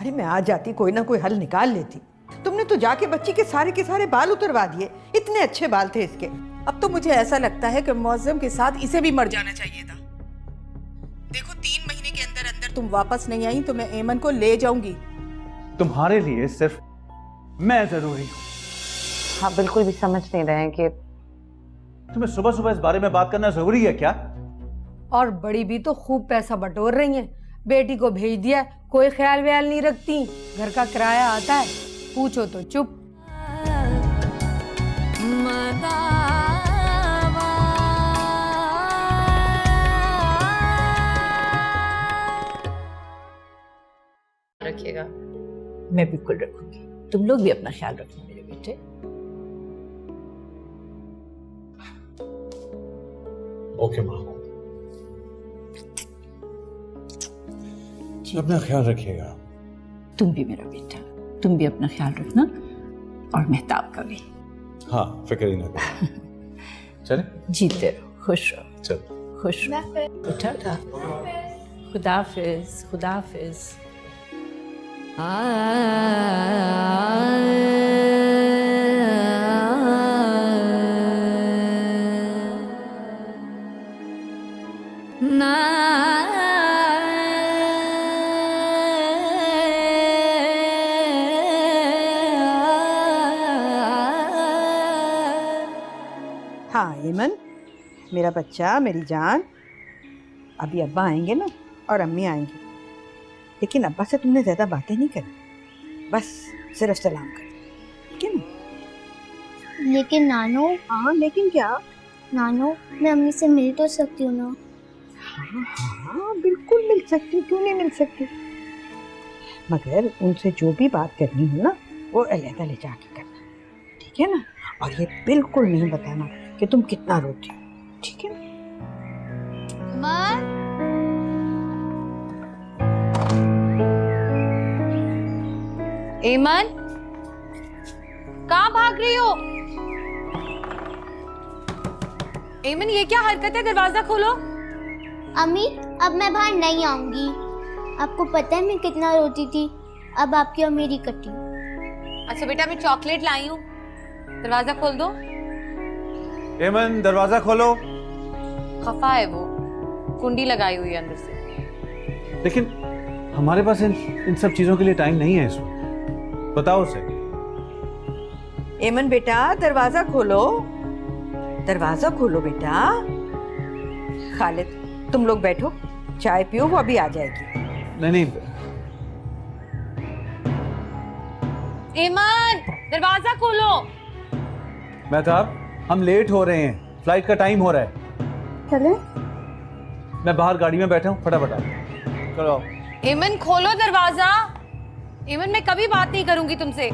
अरे मैं आ जाती, कोई ना कोई हल निकाल लेती। तुमने तो जाके बच्ची के सारे बाल उतरवा दिए। इतने अच्छे बाल थे इसके। अब तो मुझे ऐसा लगता है कि मौसम के साथ इसे भी मर जाना चाहिए था। देखो 3 महीने के अंदर अंदर तुम वापस नहीं आई तो मैं एमन को ले जाऊंगी। तुम्हारे लिए सिर्फ मैं जरूरी हूं। आप बिल्कुल भी समझ नहीं रहे हैं कि तुम्हें सुबह सुबह इस बारे में बात करना जरूरी है क्या? और बड़ी भी तो खूब पैसा बटोर रही हैं। बेटी को भेज दिया, कोई ख्याल व्याल नहीं रखती। घर का किराया आता है, पूछो तो चुप। रखिएगा। मैं बिल्कुल रखूंगी। तुम लोग भी अपना ख्याल रखना मेरे बेटे। ओके माँ, अपना ख्याल रखिएगा। तुम भी मेरा बेटा, तुम भी अपना ख्याल रखना और मेहताब का भी। हाँ, फिक्र ही ना करो। चले? जीते रहो, खुश रहो। चल। खुश रहो। उठा। खुदाफिज, खुदाफिज। हाँ एमन, मेरा बच्चा, मेरी जान, अभी अब्बा आएंगे ना और अम्मी आएंगी, लेकिन अब्बा से तुमने ज्यादा बातें नहीं करनी, बस सिर्फ सलाम कर, ठीक है ना? लेकिन नानो। हाँ लेकिन क्या? नानो, मैं अम्मी से मिल तो सकती हूँ ना? हाँ हाँ बिल्कुल मिल सकती, क्यों नहीं मिल सकती, मगर उनसे जो भी बात करनी हो ना वो अलग ले जाके करना, ठीक है ना? और ये बिल्कुल नहीं बताना कि तुम कितना रोती हो, ठीक है ना? एमन, कहाँ भाग रही हो? एमन, ये क्या हरकत है? दरवाजा खोलो। अम्मी, अब मैं बाहर नहीं आऊंगी। आपको पता है मैं कितना रोती थी, अब आपकी और मेरी कटी। अच्छा बेटा, मैं चॉकलेट लाई हूँ, दरवाजा खोल दो। एमन, दरवाजा खोलो। खफा है वो, कुंडी लगाई हुई है अंदर से। लेकिन हमारे पास इन सब चीजों के लिए टाइम नहीं है इस वक्त, बताओ उसे। एमन बेटा, दरवाजा खोलो, दरवाजा खोलो बेटा। खालिद, तुम लोग बैठो, चाय पियो, वो अभी आ जाएगी। नहीं। एमन, दरवाजा खोलो। मेहताब, हम लेट हो रहे हैं, फ्लाइट का टाइम हो रहा है। चलो। मैं बाहर गाड़ी में बैठा हूँ, फटाफट चलो। एमन, खोलो दरवाजा। एमन, मैं कभी बात नहीं करूंगी तुमसे,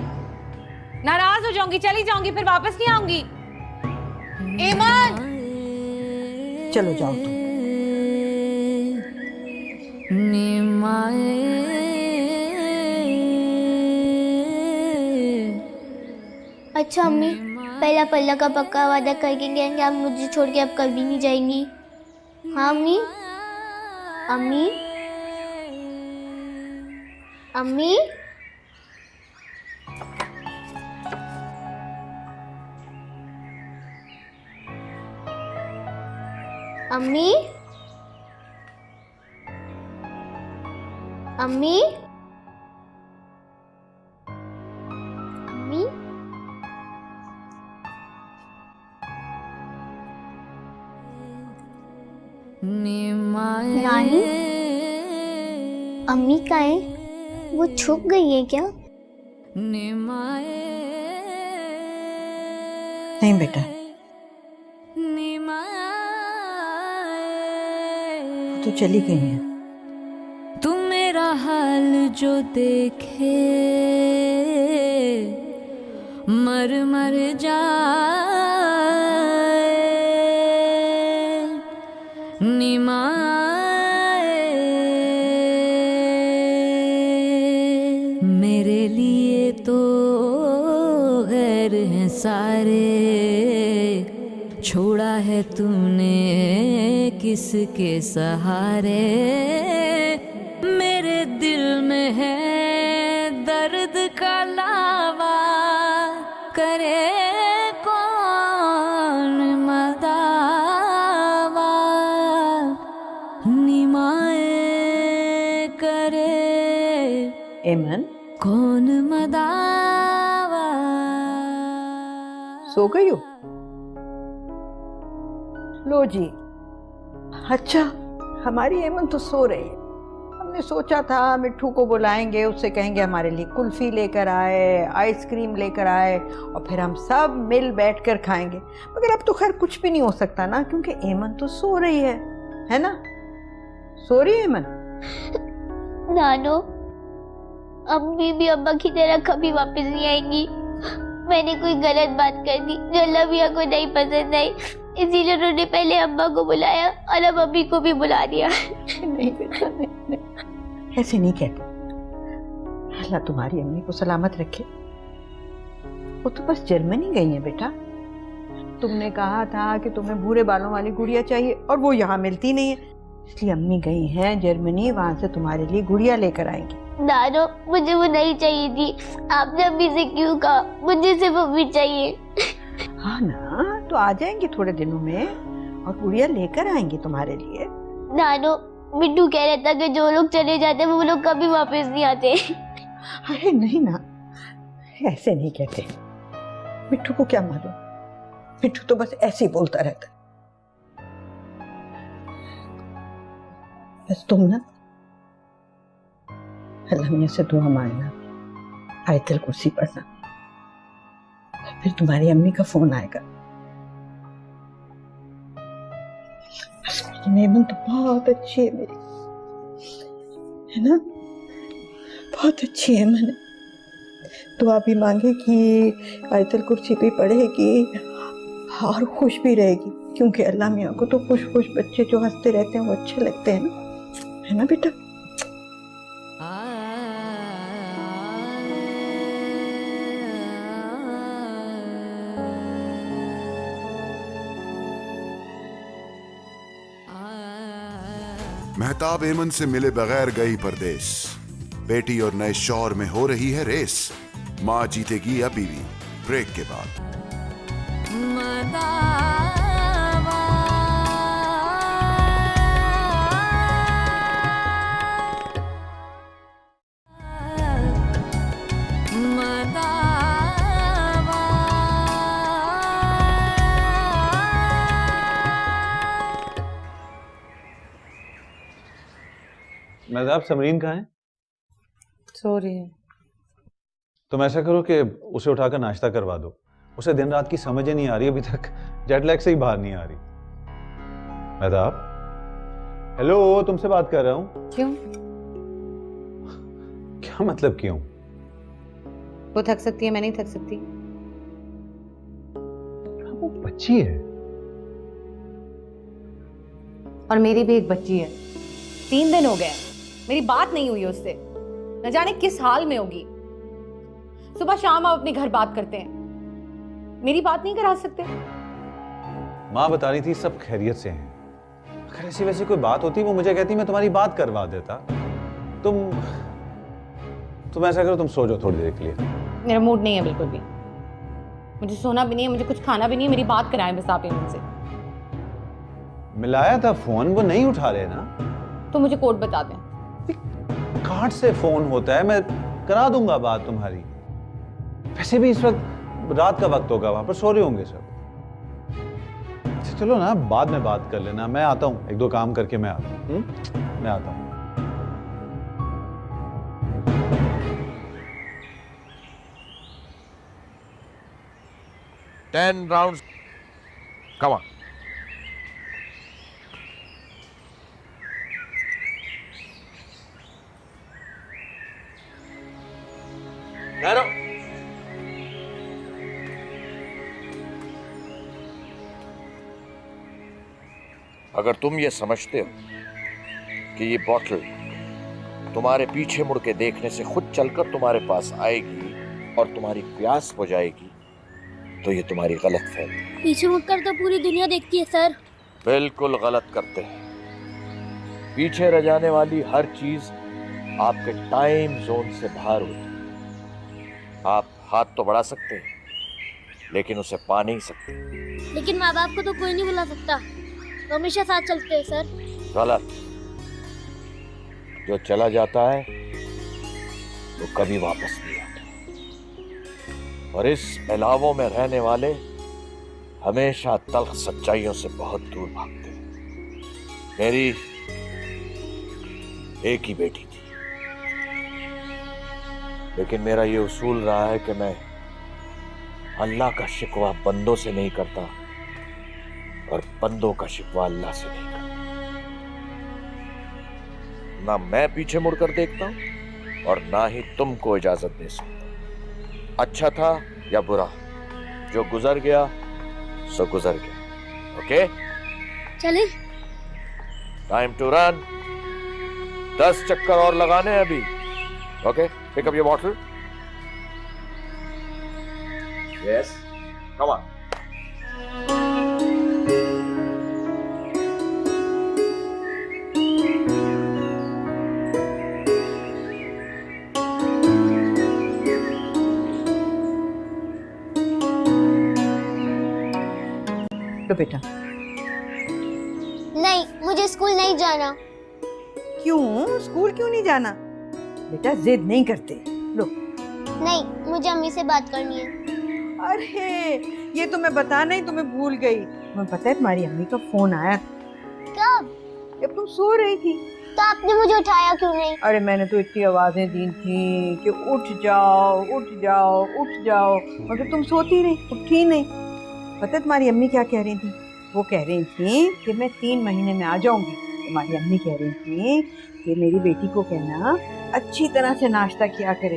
नाराज हो जाऊंगी, चली जाऊंगी, फिर वापस नहीं आऊंगी। एमन, चलो जाओ तुम। अच्छा अम्मी, पहला पल्ला का पक्का वादा करके गए कि आप मुझे छोड़ के अब कभी नहीं जाएंगी? हाँ अम्मी? अम्मी? अम्मी? अम्मी? अम्मी? अम्मी? नानी? अम्मी कहाँ है? वो छुप गई है क्या? नहीं बेटा, वो तो चली गई है। तुम मेरा हाल जो देखे मर मर जाए, निमाए मेरे लिए तो गैर हैं सारे, छोड़ा है तूने किसके सहारे, मेरे दिल में है दर्द का लावा करे कौन मदावा, निमाए करे एमन कौन मदावा। सो गई हो? लो जी। अच्छा, हमारी एमन तो सो रही है। हमने सोचा था मिट्ठू को बुलाएंगे, उससे कहेंगे हमारे लिए कुल्फी लेकर आए, आइसक्रीम लेकर आए, और फिर हम सब मिल बैठकर खाएंगे। मगर अब तो खैर कुछ भी नहीं हो सकता ना, क्योंकि एमन तो सो रही है ना? सो रही है एमन? नानो, अम्मी भी अब्बा की तरह कभी वापस नहीं आएंगी। मैंने कोई गलत बात कर दी जो अल्लाह मियां को नहीं पसंद आई, इसीलिए उन्होंने पहले अम्मा को बुलाया और अब अम्मी को भी बुला दिया। नहीं बेटा, नहीं, ऐसे नहीं कहते। अल्लाह तुम्हारी अम्मी को सलामत रखे। वो तो बस जर्मनी गई है बेटा। तुमने कहा था कि तुम्हें भूरे बालों वाली गुड़िया चाहिए और वो यहाँ मिलती नहीं है, इसलिए अम्मी गई हैं जर्मनी, वहां से तुम्हारे लिए गुड़िया लेकर आएंगी। नानो, मुझे वो नहीं चाहिए थी। आपने अम्मी से क्यों कहा? मुझे सिर्फ अम्मी चाहिए। हाँ ना, तो आ जाएंगे थोड़े दिनों में और गुड़िया लेकर आएंगे तुम्हारे लिए। नानो, मिट्टू कह रहा था कि जो लोग चले जाते हैं वो लोग कभी वापस नहीं आते। अरे नहीं ना, ऐसे नहीं कहते। मिट्टू को क्या मालूम, मिट्टू तो बस ऐसे ही बोलता रहता। बस तुम ना अल्लाह मियां से दुआ मांगना, आयतल कुर्सी पढ़ना, फिर तुम्हारी अम्मी का फोन आएगा। मेमन तो बहुत अच्छी है मेरी, है ना? बहुत अच्छी है। मैंने दुआ भी मांगेगी, आयतल कुर्सी भी पढ़ेगी और खुश भी रहेगी, क्योंकि अल्लाह मियां को तो खुश खुश बच्चे जो हंसते रहते हैं वो अच्छे लगते हैं ना, है ना बेटा? मेहताब एमन से मिले बगैर गई परदेस। बेटी और नए शौहर में हो रही है रेस। माँ जीतेगी या बीवी? ब्रेक के बाद। मेहताब, समरीन कहाँ है? सो रही है। तुम ऐसा करो कि उसे उठाकर नाश्ता करवा दो। उसे दिन रात की समझ ही नहीं आ रही, अभी तक जेट लैग से ही बाहर नहीं आ रही। मेहताब, हेलो, तुमसे बात कर रहा हूं। क्यों? क्या मतलब क्यों? वो थक सकती है, मैं नहीं थक सकती। वो बच्ची है और मेरी भी एक बच्ची है। 3 दिन हो गए, मेरी बात नहीं हुई उससे, न जाने किस हाल में होगी। सुबह शाम आप अपने घर बात करते हैं, मेरी बात नहीं करा सकते? माँ बता रही थी सब खैरियत से हैं। अगर ऐसी वैसी कोई बात होती वो मुझे कहती, मैं तुम्हारी बात करवा देता। तुम ऐसा करो, तुम सो जाओ थोड़ी देर के लिए। मेरा मूड नहीं है बिल्कुल भी, मुझे सोना भी नहीं है, मुझे कुछ खाना भी नहीं है। मेरी बात कराएं बस आप इनसे। मिलाया था फोन, वो नहीं उठा रहे ना। तो मुझे कोड बता दें। कार्ड से फोन होता है, मैं करा दूंगा बात तुम्हारी। वैसे भी इस वक्त रात का वक्त होगा, वहां पर सो रहे होंगे सब। अच्छा चलो ना, बाद में बात कर लेना। मैं आता हूँ, 1-2 काम करके मैं आता हूँ। मैं आता हूँ। Ten rounds. Come on. ठहरो। अगर तुम ये समझते हो कि ये बॉटल तुम्हारे पीछे मुड़ के देखने से खुद चलकर तुम्हारे पास आएगी और तुम्हारी प्यास बुझाएगी, तो ये तुम्हारी गलत फहमी। पीछे मुड़कर तो पूरी दुनिया देखती है सर। बिल्कुल गलत करते हैं। पीछे रह जाने वाली हर चीज आपके टाइम जोन से बाहर होती है। आप हाथ तो बढ़ा सकते हैं, लेकिन उसे पा नहीं सकते। लेकिन माँ बाप को तो कोई नहीं बुला सकता, तो हमेशा साथ चलते हैं सर। गलत। जो चला जाता है वो कभी वापस नहीं आता, और इस फैलावों में रहने वाले हमेशा तल्ख सच्चाइयों से बहुत दूर भागते हैं। मेरी एक ही बेटी थी, लेकिन मेरा ये उसूल रहा है कि मैं अल्लाह का शिकवा बंदों से नहीं करता और बंदों का शिकवा अल्लाह से नहीं करता। ना मैं पीछे मुड़कर देखता हूं और ना ही तुमको इजाजत दे सकता। अच्छा था या बुरा, जो गुजर गया सो गुजर गया। ओके, चले। Time to run. 10 चक्कर और लगाने हैं अभी। Okay, pick up your bottle. Yes, come on. तो बेटा, नहीं, मुझे स्कूल नहीं जाना। क्यों? स्कूल क्यों नहीं जाना? बेटा जिद नहीं करते। लो। नहीं, मुझे अम्मी से बात करनी है। अरे ये तो मैं बताना ही तुम्हें भूल गई। तुम्हें पता है तुम्हारी अम्मी का फोन आया? कब? जब तुम सो रही थी। तो आपने मुझे उठाया क्यों नहीं? अरे मैंने तो इतनी आवाजें दी थी कि उठ जाओ उठ जाओ उठ जाओ, मगर तुम सोती रही, उठी नहीं। पता है तुम्हारी अम्मी क्या कह रही थी? वो कह रही थी कि मैं 3 महीने में आ जाऊंगी। तुम्हारी अम्मी कह रही थी कि मेरी बेटी को कहना अच्छी तरह से नाश्ता किया करे,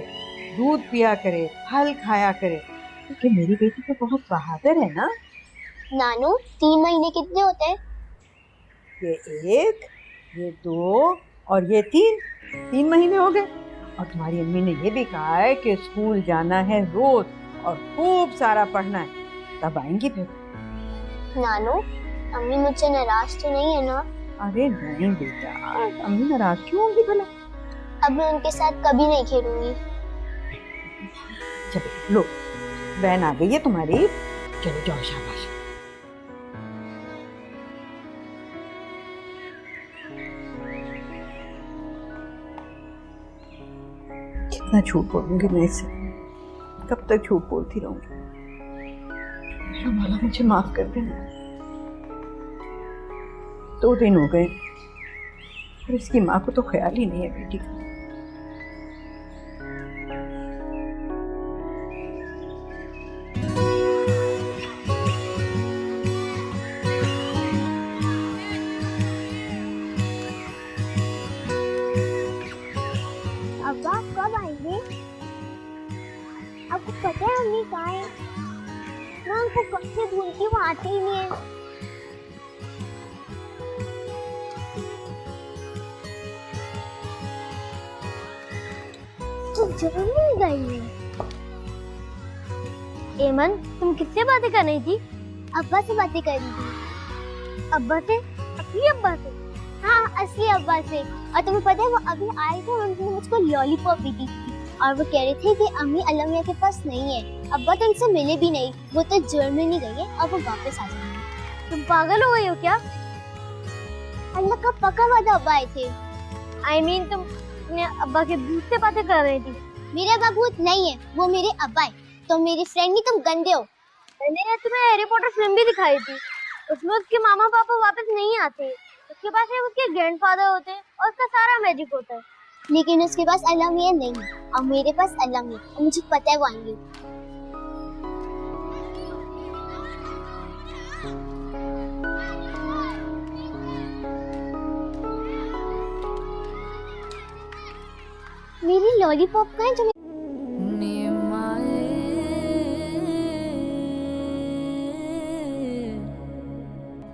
दूध पिया करे, फल खाया करे, क्योंकि मेरी बेटी तो बहुत बहादुर है ना। नानू, 3 महीने कितने होते हैं? ये 1, ये 2 और ये 3 महीने हो गए। और तुम्हारी अम्मी ने ये भी कहा है कि स्कूल जाना है रोज और खूब सारा पढ़ना है, तब आएंगी फिर। नानू, अम्मी मुझसे नाराज तो नहीं है ना? अरे नहीं बेटा, अम्मी नाराज क्यों होंगी भला? अब मैं उनके साथ कभी नहीं खेलूंगी। चलो लो, बहन आ गई है तुम्हारी, चलो जाओ, शाबाश। कितना झूठ बोलूंगी मैं इसे, कब तक झूठ बोलती रहूंगी? माला मुझे माफ कर देना। 2 दिन हो गए और इसकी माँ को तो ख्याल ही नहीं है बेटी का। अब्बा कब आएंगे? आपको पता है अम्मी कहाँ है? मैं उनको कब से ढूंढती हूँ, आते ही नहीं है। तो जरूर नहीं गई है। एमन, तुम किससे बातें कर रही थी? अब्बा से बातें कर रही थी। अब्बा से? असली अब्बा से? हाँ, असली अब्बा से। और तुम्हें पता है वो अभी आए थे और उन्होंने मुझको लॉलीपॉप भी दी थी और वो कह रहे थे कि अम्मी अलमिया के पास नहीं है। अब्बा तो उनसे मिले भी नहीं, वो तो जर्मनी गई है और वो वापस आ जाएंगे। तुम पागल हो गई हो क्या? अल्लाह का पक्का वादा अब्बा आए थे। I mean, तुम अपने अब्बा के भूत से बातें कर रही थी। मेरे अब्बा भूत नहीं है, वो मेरे अब्बा है। तो मेरी फ्रेंड नहीं, तुम गंदे हो। मैंने तुम्हें हैरी पॉटर फिल्म भी दिखाई थी, उसमें उसके मामा पापा वापस नहीं आते, उसके पास उसके ग्रैंडफादर होते हैं और उसका सारा मैजिक होता है। लेकिन उसके पास अलमिया नहीं है और मेरे पास अलमिया, और मुझे पता है वो आएंगे। मेरी लॉलीपॉप कहाँ है जो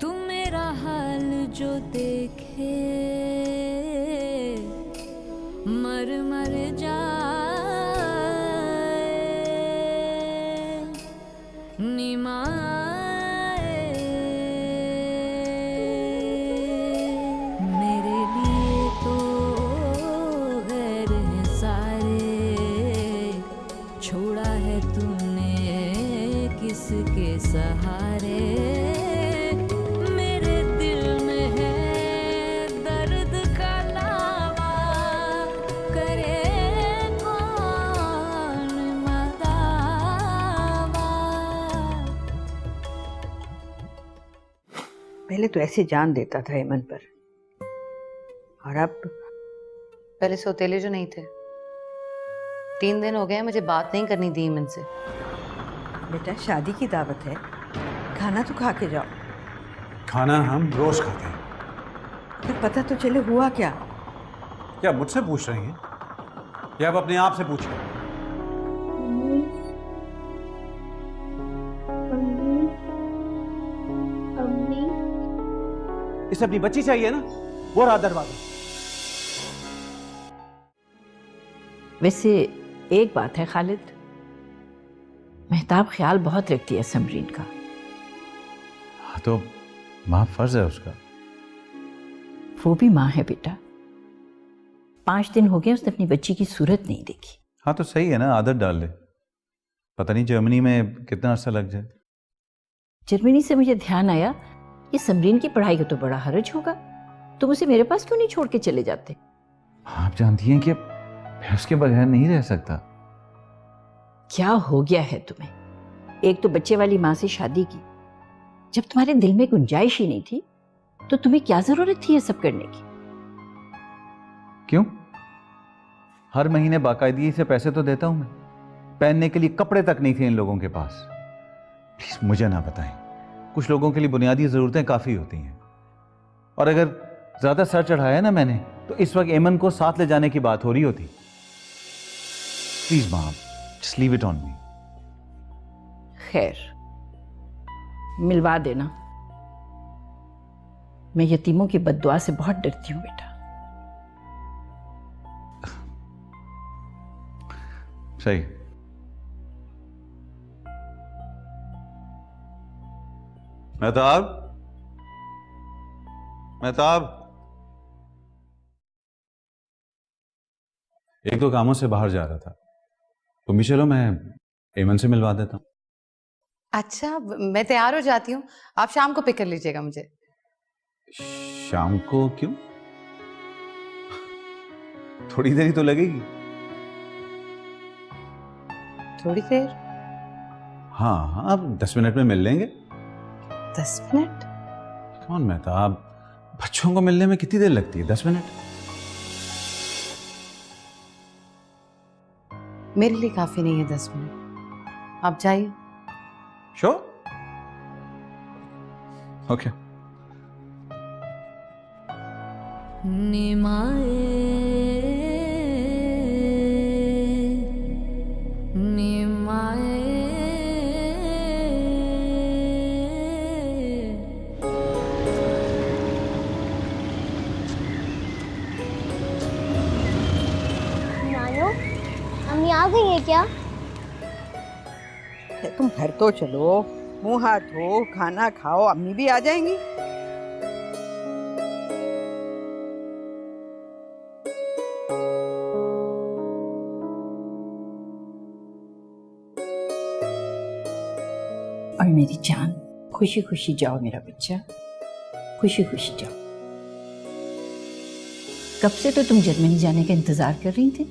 तू मेरा हाल जो देखे मर मर जाए निमाए मेरे लिए तो गैर हैं सारे छोड़ा है तूने किस किसके सहारे मेरे दिल में है दर्द का लावा, करे कौन मदावा। पहले तो ऐसे जान देता था एमन पर, और अब पहले सौतेले जो नहीं थे। 3 दिन हो गए हैं मुझे बात नहीं करनी दी ईमन से। बेटा शादी की दावत है, खाना तो खा के जाओ। खाना हम रोज खाते हैं। तो पता तो चले हुआ क्या। क्या मुझसे पूछ रही हैं या आप अपने आप से पूछ रहे हैं? इसे अपनी बच्ची चाहिए ना, वो रहा दरवाजा। वैसे एक बात है खालिद, मेहताब ख्याल बहुत रखती है समरीन का। हाँ तो माँ फर्ज है उसका। वो भी माँ है बेटा। 5 दिन हो गए उसने अपनी बच्ची की सूरत नहीं देखी। हाँ तो सही है ना, आदत डाल ले। पता नहीं जर्मनी में कितना अर्सा लग जाए। जर्मनी से मुझे ध्यान आया, ये समरीन की पढ़ाई का तो बड़ा हर्ज होगा, तुम उसे मेरे पास क्यों नहीं छोड़ के चले जाते? आप जानती हैं कि मैं उसके बगैर नहीं रह सकता। क्या हो गया है तुम्हें? एक तो बच्चे वाली माँ से शादी की, जब तुम्हारे दिल में गुंजाइश ही नहीं थी तो तुम्हें क्या जरूरत थी ये सब करने की? क्यों? हर महीने बाकायदगी से पैसे तो देता हूं मैं। पहनने के लिए कपड़े तक नहीं थे इन लोगों के पास। प्लीज मुझे ना बताएं। कुछ लोगों के लिए बुनियादी जरूरतें काफी होती हैं, और अगर ज्यादा सर चढ़ाया ना मैंने तो इस वक्त एमन को साथ ले जाने की बात हो रही होती। प्लीज मां, just leave it on me. खैर, मिलवा देना। मैं यतीमों की बद्दुआ से बहुत डरती हूं बेटा। सही। मेहताब, मेहताब, एक दो कामों से बाहर जा रहा था, तुम भी चलो, मैं एमन से मिलवा देता हूँ। अच्छा, मैं तैयार हो जाती हूँ, आप शाम को पिक कर लीजिएगा मुझे। शाम को क्यों? थोड़ी देर ही तो लगेगी। थोड़ी देर? हाँ हाँ, अब 10 मिनट में मिल लेंगे। 10 मिनट? कौन मेहताब, बच्चों को मिलने में कितनी देर लगती है? 10 मिनट। मेरे लिए काफी नहीं है 10 मिनट, आप जाइए। श्योर? ओके। नानो, अम्मी आ गई है क्या? तुम घर तो चलो, मुंह हाथ धो, खाना खाओ, अम्मी भी आ जाएंगी। और मेरी जान, खुशी खुशी जाओ मेरा बच्चा, खुशी खुशी जाओ। कब से तो तुम जर्मनी जाने का इंतजार कर रही थी?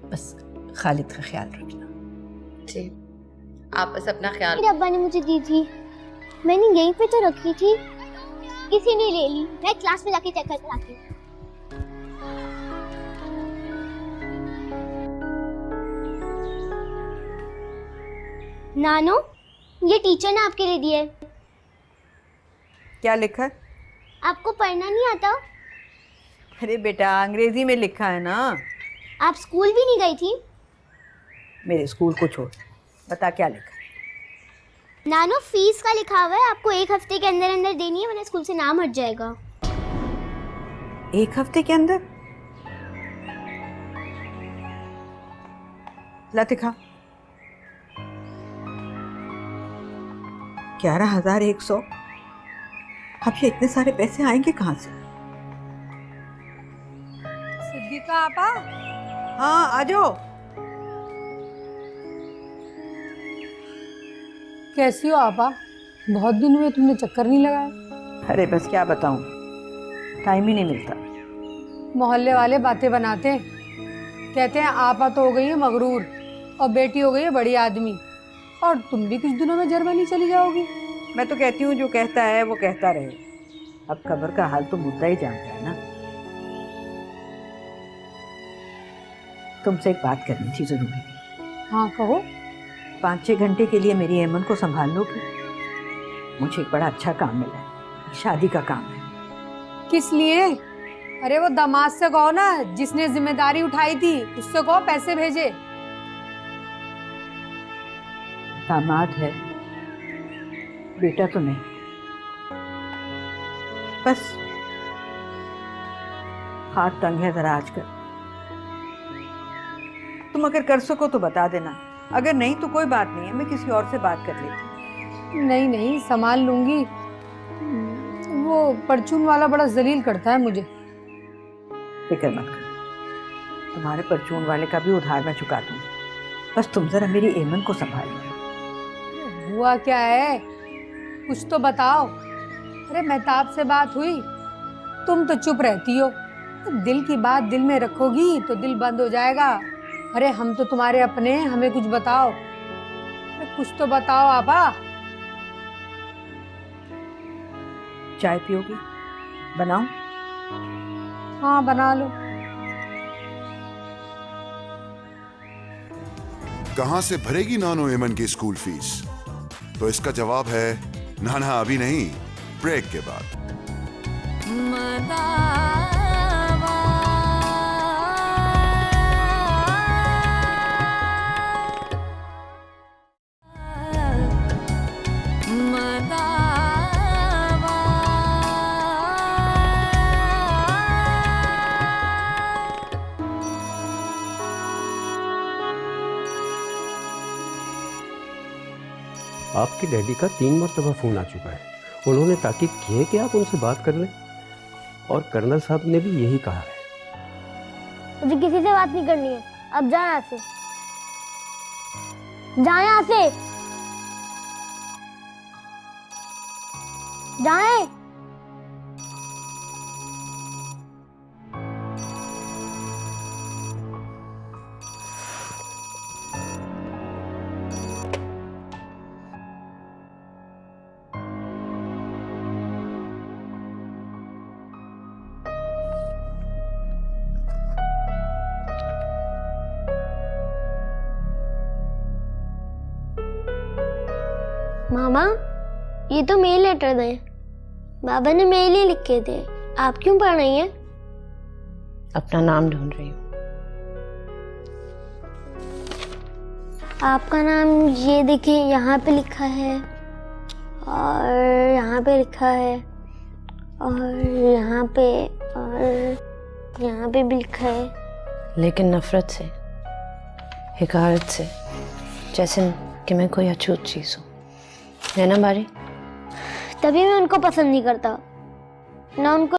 बस खालिद का ख्याल रखना। जी, आप बस अपना ख्याल। मेरे अब्बा ने मुझे दी थी, मैंने यहीं पे तो रखी थी, किसी ने ले ली। मैं क्लास में जाके चेक करके आती हूँ। नानो, ये टीचर ने आपके लिए दिया है। क्या लिखा? आपको पढ़ना नहीं आता? अरे बेटा, अंग्रेजी में लिखा है ना। आप स्कूल भी नहीं गई थी? मेरे स्कूल को छोड़, बता क्या लिखा? नानो, फीस का लिखा हुआ है, आपको 1 हफ्ते के अंदर अंदर देनी है, वरना स्कूल से नाम हट जाएगा। 1 हफ्ते के अंदर? ला दिखा। 11,100। अब ये इतने सारे पैसे आएंगे कहाँ से? सिद्दीका आपा, हाँ आ जाओ। कैसी हो आपा? बहुत दिन हुए, तुमने चक्कर नहीं लगाया। अरे बस क्या बताऊं, टाइम ही नहीं मिलता। मोहल्ले वाले बातें बनाते हैं, कहते हैं आपा तो हो गई है मगरूर और बेटी हो गई है बड़ी आदमी, और तुम भी कुछ दिनों में जर्मनी चली जाओगी। मैं तो कहती हूँ जो कहता है वो कहता रहे, अब खबर का हाल तो मुद्दा ही जानता है ना। तुमसे एक बात करनी थी जरूरी। हाँ कहो। 5-6 घंटे के लिए मेरी एमन को संभाल लोगी? मुझे एक बड़ा अच्छा काम मिला है, शादी का काम है। किस लिए? अरे वो दामाद से कहो ना, जिसने जिम्मेदारी उठाई थी, उससे कहो पैसे भेजे। दामाद है, बेटा तो नहीं। बस हाथ तंग है जरा आजकल। तुम अगर कर सको तो बता देना, अगर नहीं तो कोई बात नहीं है, मैं किसी और से बात कर लेती। नहीं नहीं, संभाल लूंगी। वो परचून वाला बड़ा जलील करता है मुझे। फिक्र मत करो, तुम्हारे परचून वाले का भी उधार मैं चुका दूंगी। बस तुम जरा मेरी एमन को संभाल लो। हुआ क्या है, कुछ तो बताओ। अरे मेहताब से बात हुई? तुम तो चुप रहती हो। दिल की बात दिल में रखोगी तो दिल बंद हो जाएगा। अरे हम तो तुम्हारे अपने हैं, हमें कुछ बताओ। अरे कुछ तो बताओ आपा। चाय पियोगी? बनाऊं? हाँ बना लो। कहां से भरेगी नानो एमन की स्कूल फीस? तो इसका जवाब है नाना अभी नहीं, ब्रेक के बाद। आपके डैडी का 3 मरतबा फ़ोन आ चुका है। उन्होंne ताकीद की है कि आप उनसे बात कर लें, और कर्नल साहब ने भी यही कहा है। मुझे किसी से बात नहीं करनी है, अब जा यहाँ से, जा यहाँ से, जाए। मामा, ये तो मेल लेटर है, बाबा ने मेल ही लिखे थे, आप क्यों पढ़ रही हैं? अपना नाम ढूंढ रही हूँ। आपका नाम ये देखिए, यहाँ पे लिखा है, और यहाँ पे लिखा है, और यहाँ पे, और यहाँ पे भी लिखा है। लेकिन नफरत से, हिकारत से, जैसे कि मैं कोई अछूत चीज हूँ, है ना बारी? तभी मैं उनको पसंद नहीं करता, ना उनको